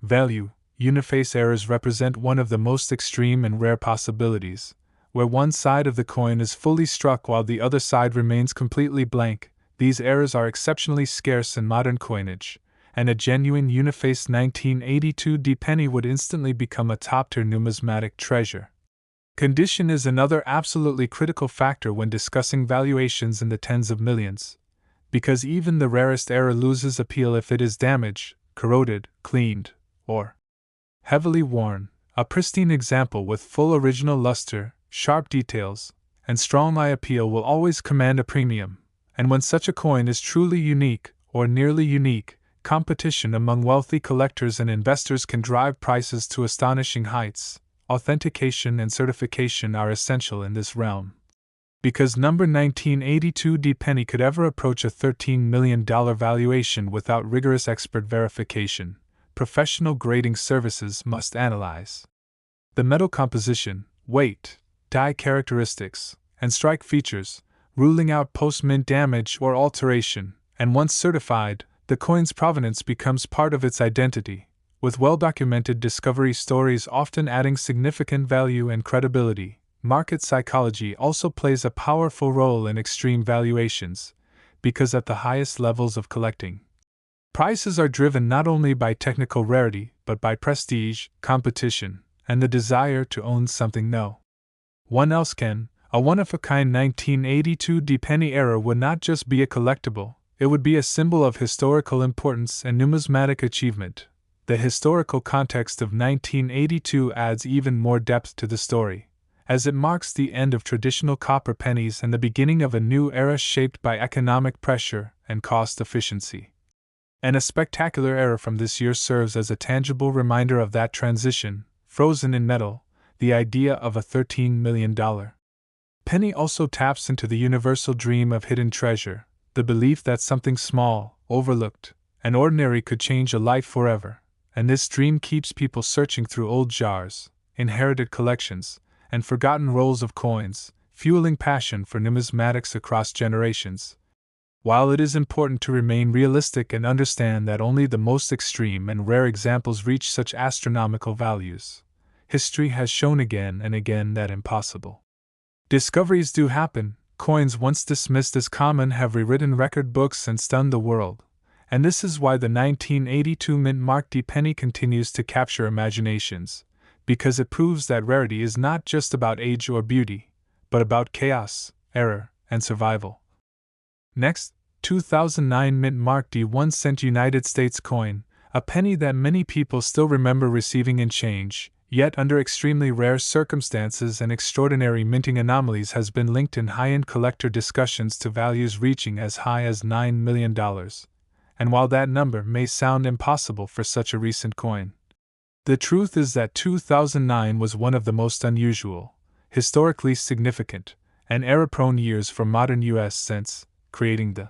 value. Uniface errors represent one of the most extreme and rare possibilities, where one side of the coin is fully struck while the other side remains completely blank. These errors are exceptionally scarce in modern coinage, and a genuine uniface 1982 D penny would instantly become a top-tier numismatic treasure. Condition is another absolutely critical factor when discussing valuations in the tens of millions, because even the rarest error loses appeal if it is damaged, corroded, cleaned, or heavily worn. A pristine example with full original luster, sharp details, and strong eye appeal will always command a premium, and when such a coin is truly unique, or nearly unique, competition among wealthy collectors and investors can drive prices to astonishing heights. Authentication and certification are essential in this realm. Because number 1982 D penny could ever approach a $13 million valuation without rigorous expert verification, professional grading services must analyze the metal composition, weight, die characteristics, and strike features, ruling out post-mint damage or alteration, and once certified, the coin's provenance becomes part of its identity, with well-documented discovery stories often adding significant value and credibility. Market psychology also plays a powerful role in extreme valuations, because at the highest levels of collecting, prices are driven not only by technical rarity but by prestige, competition, and the desire to own something no one else can. A one-of-a-kind 1982 D penny error would not just be a collectible, it would be a symbol of historical importance and numismatic achievement. The historical context of 1982 adds even more depth to the story, as it marks the end of traditional copper pennies and the beginning of a new era shaped by economic pressure and cost efficiency. And a spectacular error from this year serves as a tangible reminder of that transition. Frozen in metal, the idea of a $13 million penny also taps into the universal dream of hidden treasure, the belief that something small, overlooked, and ordinary could change a life forever. And this dream keeps people searching through old jars, inherited collections, and forgotten rolls of coins, fueling passion for numismatics across generations. While it is important to remain realistic and understand that only the most extreme and rare examples reach such astronomical values, history has shown again and again that impossible discoveries do happen. Coins once dismissed as common have rewritten record books and stunned the world. And this is why the 1982 mint mark D penny continues to capture imaginations, because it proves that rarity is not just about age or beauty, but about chaos, error, and survival. Next, 2009 mint mark D 1 cent United States coin, a penny that many people still remember receiving in change, yet under extremely rare circumstances and extraordinary minting anomalies has been linked in high-end collector discussions to values reaching as high as $9 million. And while that number may sound impossible for such a recent coin, the truth is that 2009 was one of the most unusual, historically significant, and error-prone years for modern U.S. cents, creating the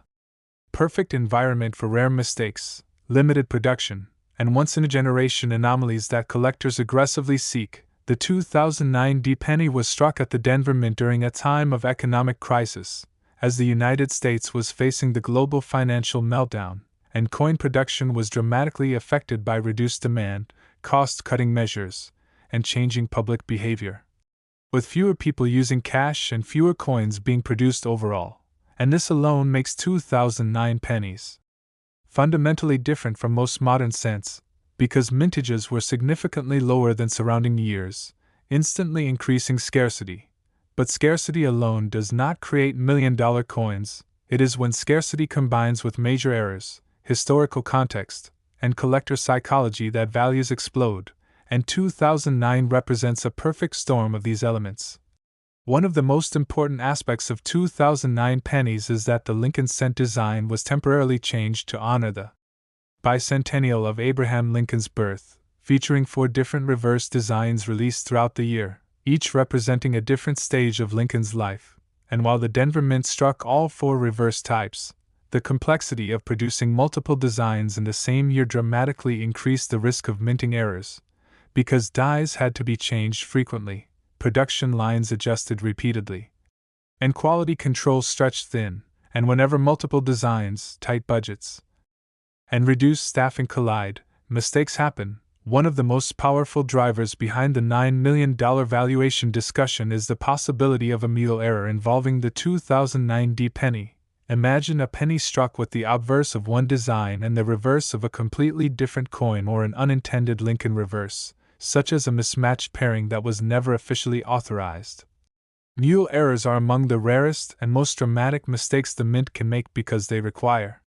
perfect environment for rare mistakes, limited production, and once-in-a-generation anomalies that collectors aggressively seek. The 2009 D penny was struck at the Denver Mint during a time of economic crisis, as the United States was facing the global financial meltdown, and coin production was dramatically affected by reduced demand, cost-cutting measures, and changing public behavior, with fewer people using cash and fewer coins being produced overall. And this alone makes 2009 pennies fundamentally different from most modern cents, because mintages were significantly lower than surrounding years, instantly increasing scarcity. But scarcity alone does not create million-dollar coins. It is when scarcity combines with major errors, historical context, and collector psychology that values explode, and 2009 represents a perfect storm of these elements. One of the most important aspects of 2009 pennies is that the Lincoln cent design was temporarily changed to honor the bicentennial of Abraham Lincoln's birth, featuring 4 different reverse designs released throughout the year, each representing a different stage of Lincoln's life. And while the Denver Mint struck all 4 reverse types, the complexity of producing multiple designs in the same year dramatically increased the risk of minting errors. Because dies had to be changed frequently, production lines adjusted repeatedly, and quality control stretched thin, and whenever multiple designs, tight budgets, and reduced staffing collide, mistakes happen. One of the most powerful drivers behind the $9 million valuation discussion is the possibility of a mule error involving the 2009 D penny. Imagine a penny struck with the obverse of one design and the reverse of a completely different coin, or an unintended Lincoln reverse, such as a mismatched pairing that was never officially authorized. Mule errors are among the rarest and most dramatic mistakes the mint can make because they require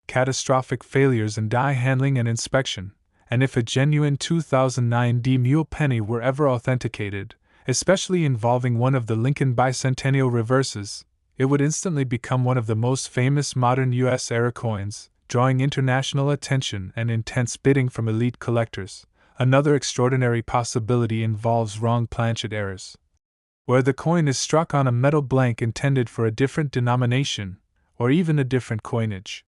catastrophic failures in die handling and inspection. And if a genuine 2009 D mule penny were ever authenticated, especially involving one of the Lincoln Bicentennial reverses, it would instantly become one of the most famous modern U.S. era coins, drawing international attention and intense bidding from elite collectors. Another extraordinary possibility involves wrong planchet errors, where the coin is struck on a metal blank intended for a different denomination, or even a different coinage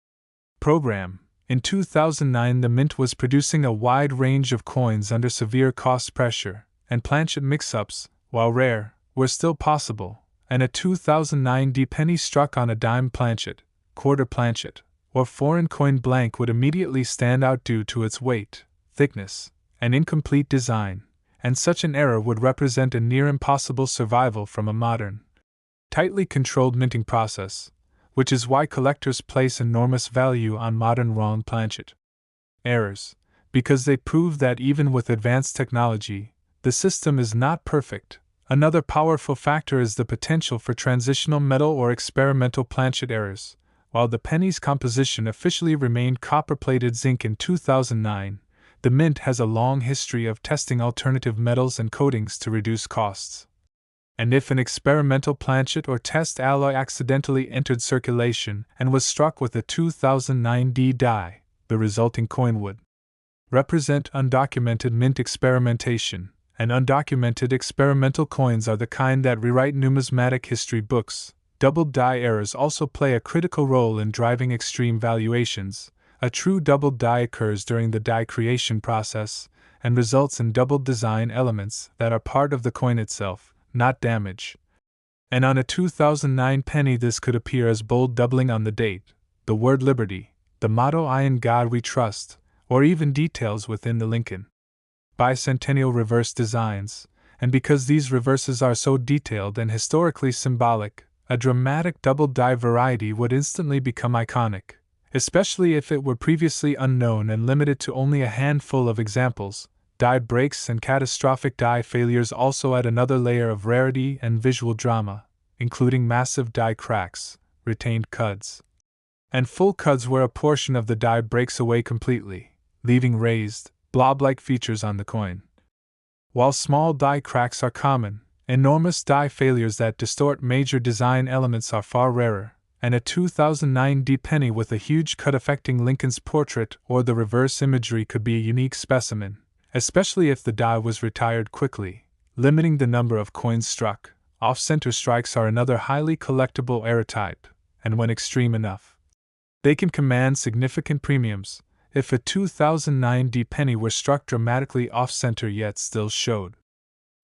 program. In 2009, the mint was producing a wide range of coins under severe cost pressure, and planchet mix-ups, while rare, were still possible, and a 2009 D penny struck on a dime planchet, quarter planchet, or foreign coin blank would immediately stand out due to its weight, thickness, and incomplete design, and such an error would represent a near impossible survival from a modern, tightly controlled minting process, which is why collectors place enormous value on modern wrong planchet errors, because they prove that even with advanced technology, the system is not perfect. Another powerful factor is the potential for transitional metal or experimental planchet errors. While the penny's composition officially remained copper-plated zinc in 2009, the mint has a long history of testing alternative metals and coatings to reduce costs. And if an experimental planchet or test alloy accidentally entered circulation and was struck with a 2009 D die, the resulting coin would represent undocumented mint experimentation, and undocumented experimental coins are the kind that rewrite numismatic history books. Double die errors also play a critical role in driving extreme valuations. A true double die occurs during the die creation process and results in double design elements that are part of the coin itself, not damage. And on a 2009 penny, this could appear as bold doubling on the date, the word liberty, the motto "I in God we trust," or even details within the Lincoln Bicentennial reverse designs. And because these reverses are so detailed and historically symbolic, a dramatic double die variety would instantly become iconic, especially if it were previously unknown and limited to only a handful of examples. Die breaks and catastrophic die failures also add another layer of rarity and visual drama, including massive die cracks, retained cuds, and full cuds where a portion of the die breaks away completely, leaving raised, blob-like features on the coin. While small die cracks are common, enormous die failures that distort major design elements are far rarer, and a 2009 D penny with a huge cut affecting Lincoln's portrait or the reverse imagery could be a unique specimen, especially if the die was retired quickly, limiting the number of coins struck. Off-center strikes are another highly collectible error type, and when extreme enough, they can command significant premiums. If a 2009 D penny were struck dramatically off-center yet still showed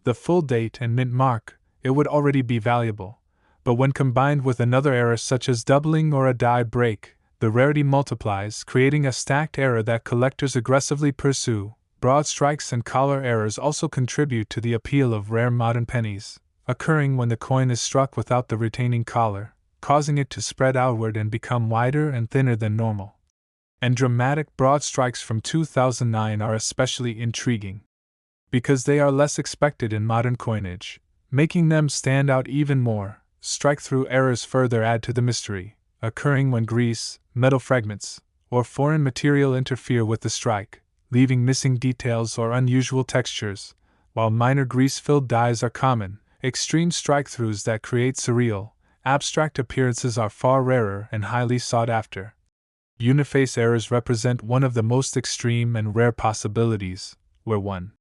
the full date and mint mark, it would already be valuable. But when combined with another error such as doubling or a die break, the rarity multiplies, creating a stacked error that collectors aggressively pursue. Broad strikes and collar errors also contribute to the appeal of rare modern pennies, occurring when the coin is struck without the retaining collar, causing it to spread outward and become wider and thinner than normal. And dramatic broad strikes from 2009 are especially intriguing, because they are less expected in modern coinage, making them stand out even more. Strike-through errors further add to the mystery, occurring when grease, metal fragments, or foreign material interfere with the strike, leaving missing details or unusual textures. While minor grease-filled dies are common, extreme strike-throughs that create surreal, abstract appearances are far rarer and highly sought after. Uniface errors represent one of the most extreme and rare possibilities, where one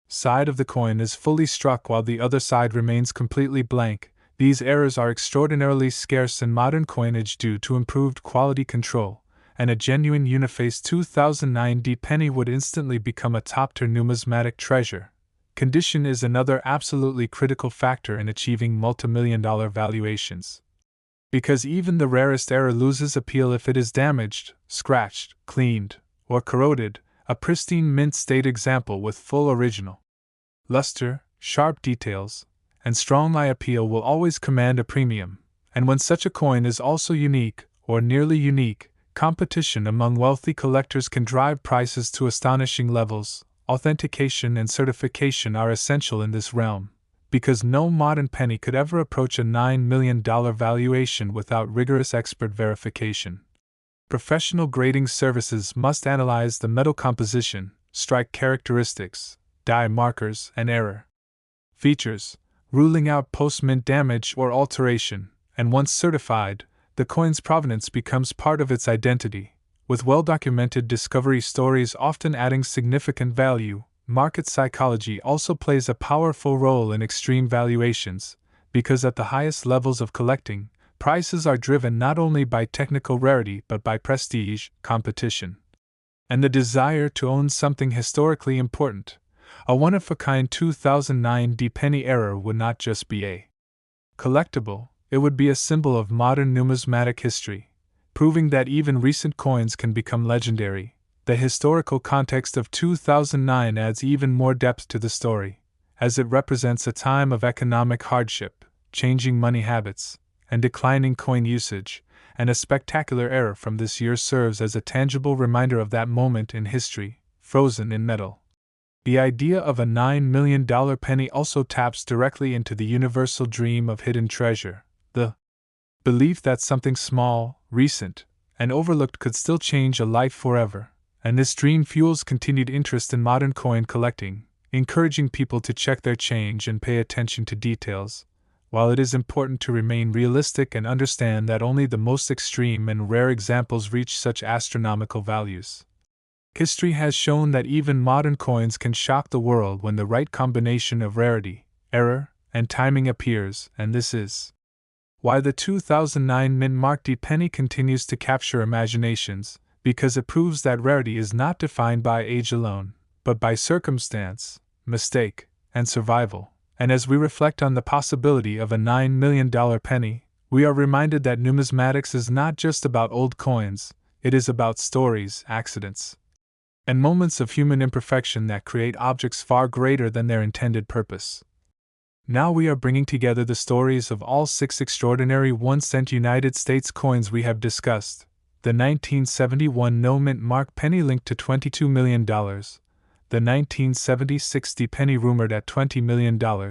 side of the coin is fully struck while the other side remains completely blank. These errors are extraordinarily scarce in modern coinage due to improved quality control, and a genuine Uniface 2009 D penny would instantly become a top-tier numismatic treasure. Condition is another absolutely critical factor in achieving multimillion-dollar valuations. Because even the rarest error loses appeal if it is damaged, scratched, cleaned, or corroded. A pristine mint-state example with full original luster, sharp details, and strong eye appeal will always command a premium, and when such a coin is also unique, or nearly unique, competition among wealthy collectors can drive prices to astonishing levels. Authentication and certification are essential in this realm, because no modern penny could ever approach a $9 million valuation without rigorous expert verification. Professional grading services must analyze the metal composition, strike characteristics, die markers, and error features, ruling out post-mint damage or alteration, and once certified, the coin's provenance becomes part of its identity, with well-documented discovery stories often adding significant value. Market psychology also plays a powerful role in extreme valuations, because at the highest levels of collecting, prices are driven not only by technical rarity but by prestige, competition, and the desire to own something historically important. A one-of-a-kind 2009 D penny error would not just be a collectible, it would be a symbol of modern numismatic history, proving that even recent coins can become legendary. The historical context of 2009 adds even more depth to the story, as it represents a time of economic hardship, changing money habits, and declining coin usage, and a spectacular error from this year serves as a tangible reminder of that moment in history, frozen in metal. The idea of a $9 million penny also taps directly into the universal dream of hidden treasure, the belief that something small, recent, and overlooked could still change a life forever, and this dream fuels continued interest in modern coin collecting, encouraging people to check their change and pay attention to details. While it is important to remain realistic and understand that only the most extreme and rare examples reach such astronomical values, history has shown that even modern coins can shock the world when the right combination of rarity, error, and timing appears, and this is why the 2009 mint-mark D penny continues to capture imaginations, because it proves that rarity is not defined by age alone, but by circumstance, mistake, and survival. And as we reflect on the possibility of a $9 million penny, we are reminded that numismatics is not just about old coins, it is about stories, accidents, and moments of human imperfection that create objects far greater than their intended purpose. Now we are bringing together the stories of all 6 extraordinary 1-cent United States coins we have discussed: the 1971 no-mint mark penny linked to $22 million, the 1976 D penny rumored at $20 million, the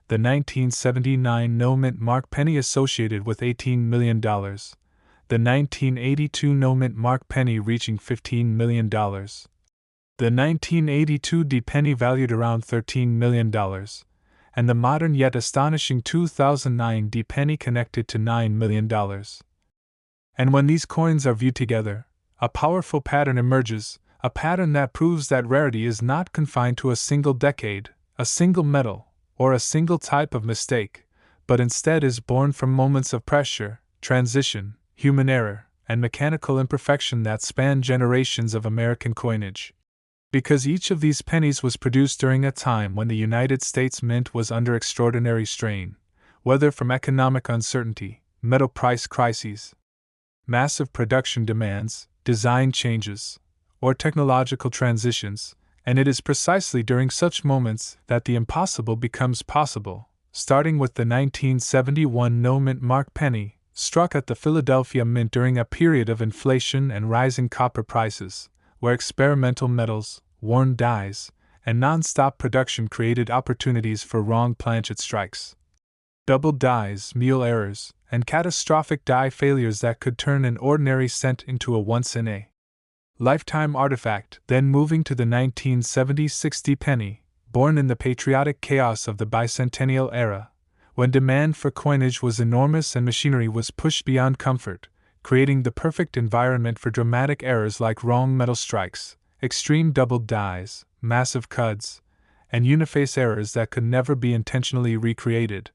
1979 no-mint mark penny associated with $18 million, the 1982 no-mint mark penny reaching $15 million, the 1982 D penny valued around $13 million, and the modern yet astonishing 2009 D penny connected to $9 million. And when these coins are viewed together, a powerful pattern emerges, a pattern that proves that rarity is not confined to a single decade, a single metal, or a single type of mistake, but instead is born from moments of pressure, transition, human error, and mechanical imperfection that span generations of American coinage. Because each of these pennies was produced during a time when the United States Mint was under extraordinary strain, whether from economic uncertainty, metal price crises, massive production demands, design changes, or technological transitions, and it is precisely during such moments that the impossible becomes possible, starting with the 1971 no-mint mark penny, struck at the Philadelphia Mint during a period of inflation and rising copper prices, where experimental metals, worn dies, and non-stop production created opportunities for wrong planchet strikes, double dies, mule errors, and catastrophic die failures that could turn an ordinary cent into a once-in-a-lifetime artifact. Then moving to the 1976 D penny, born in the patriotic chaos of the bicentennial era, when demand for coinage was enormous and machinery was pushed beyond comfort, creating the perfect environment for dramatic errors like wrong metal strikes, extreme doubled dies, massive cuds, and uniface errors that could never be intentionally recreated.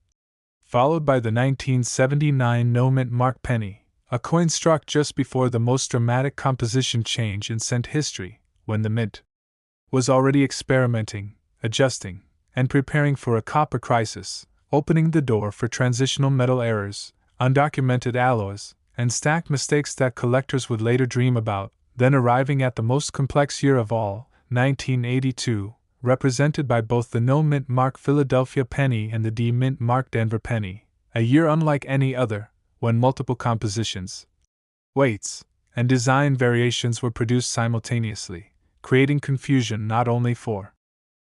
Followed by the 1979 no-mint mark penny, a coin struck just before the most dramatic composition change in cent history, when the mint was already experimenting, adjusting, and preparing for a copper crisis, opening the door for transitional metal errors, undocumented alloys, and stacked mistakes that collectors would later dream about, then arriving at the most complex year of all, 1982, represented by both the no-mint mark Philadelphia penny and the D mint mark Denver penny, a year unlike any other, when multiple compositions, weights, and design variations were produced simultaneously, creating confusion not only for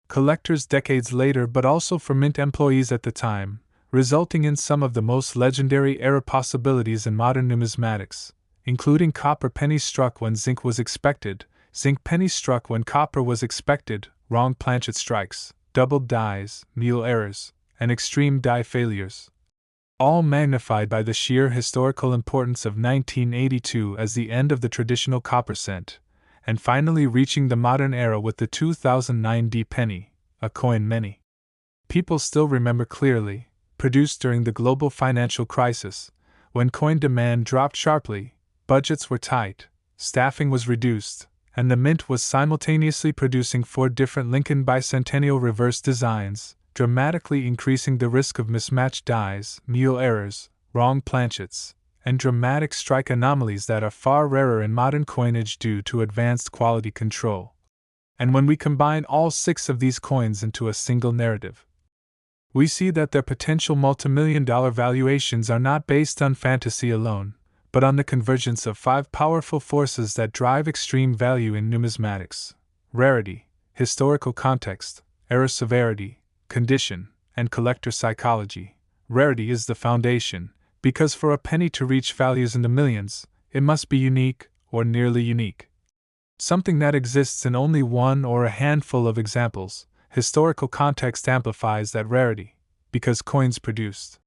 collectors decades later but also for mint employees at the time, resulting in some of the most legendary error possibilities in modern numismatics, including copper pennies struck when zinc was expected, zinc pennies struck when copper was expected, wrong planchet strikes, doubled dies, mule errors, and extreme die failures. All magnified by the sheer historical importance of 1982 as the end of the traditional copper cent, and finally reaching the modern era with the 2009 D penny, a coin many people still remember clearly, produced during the global financial crisis, when coin demand dropped sharply, budgets were tight, staffing was reduced, and the mint was simultaneously producing 4 different Lincoln bicentennial reverse designs, dramatically increasing the risk of mismatched dies, mule errors, wrong planchets, and dramatic strike anomalies that are far rarer in modern coinage due to advanced quality control. And when we combine all 6 of these coins into a single narrative, we see that their potential multimillion-dollar valuations are not based on fantasy alone, but on the convergence of 5 powerful forces that drive extreme value in numismatics: rarity, historical context, error severity, condition, and collector psychology. Rarity is the foundation, because for a penny to reach values in the millions, it must be unique, or nearly unique. Something that exists in only one or a handful of examples. Historical context amplifies that rarity, because coins produced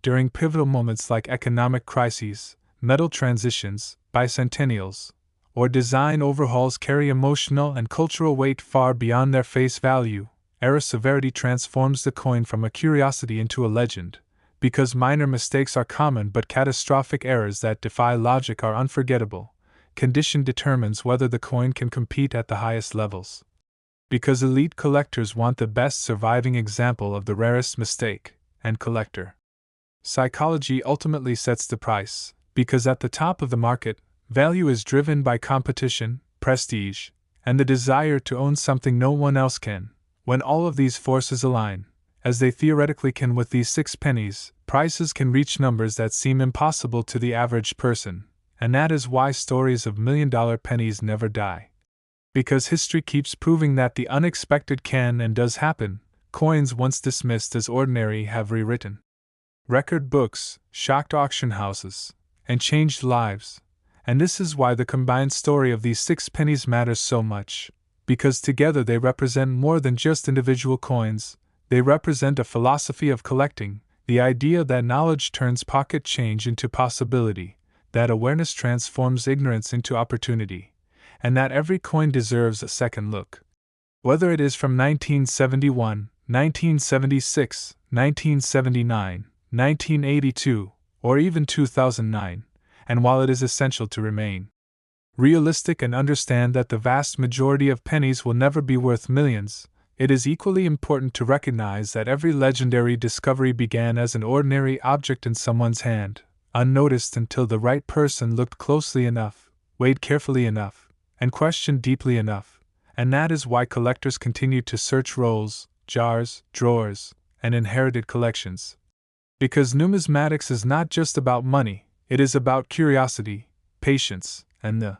during pivotal moments like economic crises, metal transitions, bicentennials, or design overhauls carry emotional and cultural weight far beyond their face value. Error severity transforms the coin from a curiosity into a legend, because minor mistakes are common but catastrophic errors that defy logic are unforgettable. Condition determines whether the coin can compete at the highest levels, because elite collectors want the best surviving example of the rarest mistake, and collector psychology ultimately sets the price, because at the top of the market, value is driven by competition, prestige, and the desire to own something no one else can. When all of these forces align, as they theoretically can with these 6 pennies, prices can reach numbers that seem impossible to the average person, and that is why stories of million-dollar pennies never die. Because history keeps proving that the unexpected can and does happen, coins once dismissed as ordinary have rewritten record books, shocked auction houses, and changed lives. And this is why the combined story of these 6 pennies matters so much, because together they represent more than just individual coins. They represent a philosophy of collecting, the idea that knowledge turns pocket change into possibility, that awareness transforms ignorance into opportunity, and that every coin deserves a second look. Whether it is from 1971, 1976, 1979, 1982, or even 2009, and while it is essential to remain realistic and understand that the vast majority of pennies will never be worth millions, it is equally important to recognize that every legendary discovery began as an ordinary object in someone's hand, unnoticed until the right person looked closely enough, weighed carefully enough, and questioned deeply enough, and that is why collectors continue to search rolls, jars, drawers, and inherited collections. Because numismatics is not just about money, it is about curiosity, patience, and the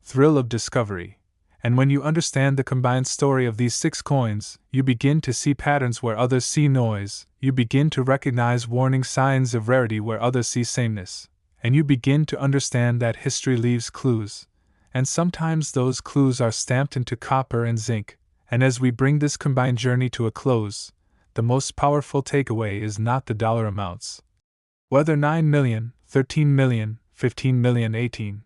thrill of discovery. And when you understand the combined story of these 6 coins, you begin to see patterns where others see noise, you begin to recognize warning signs of rarity where others see sameness, and you begin to understand that history leaves clues, and sometimes those clues are stamped into copper and zinc, And as we bring this combined journey to a close, the most powerful takeaway is not the dollar amounts. Whether 9 million, 13 million, 15 million, 18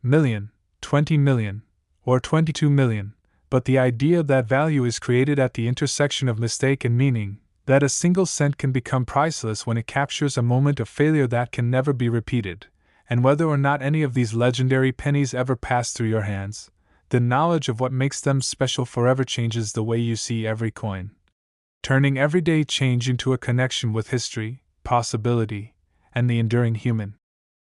million, 20 million, or 22 million, but the idea that value is created at the intersection of mistake and meaning, that a single cent can become priceless when it captures a moment of failure that can never be repeated, and whether or not any of these legendary pennies ever pass through your hands, the knowledge of what makes them special forever changes the way you see every coin, turning everyday change into a connection with history, possibility, and the enduring human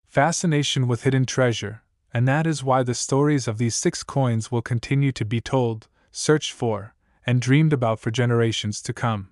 fascination with hidden treasure. And that is why the stories of these 6 coins will continue to be told, searched for, and dreamed about for generations to come.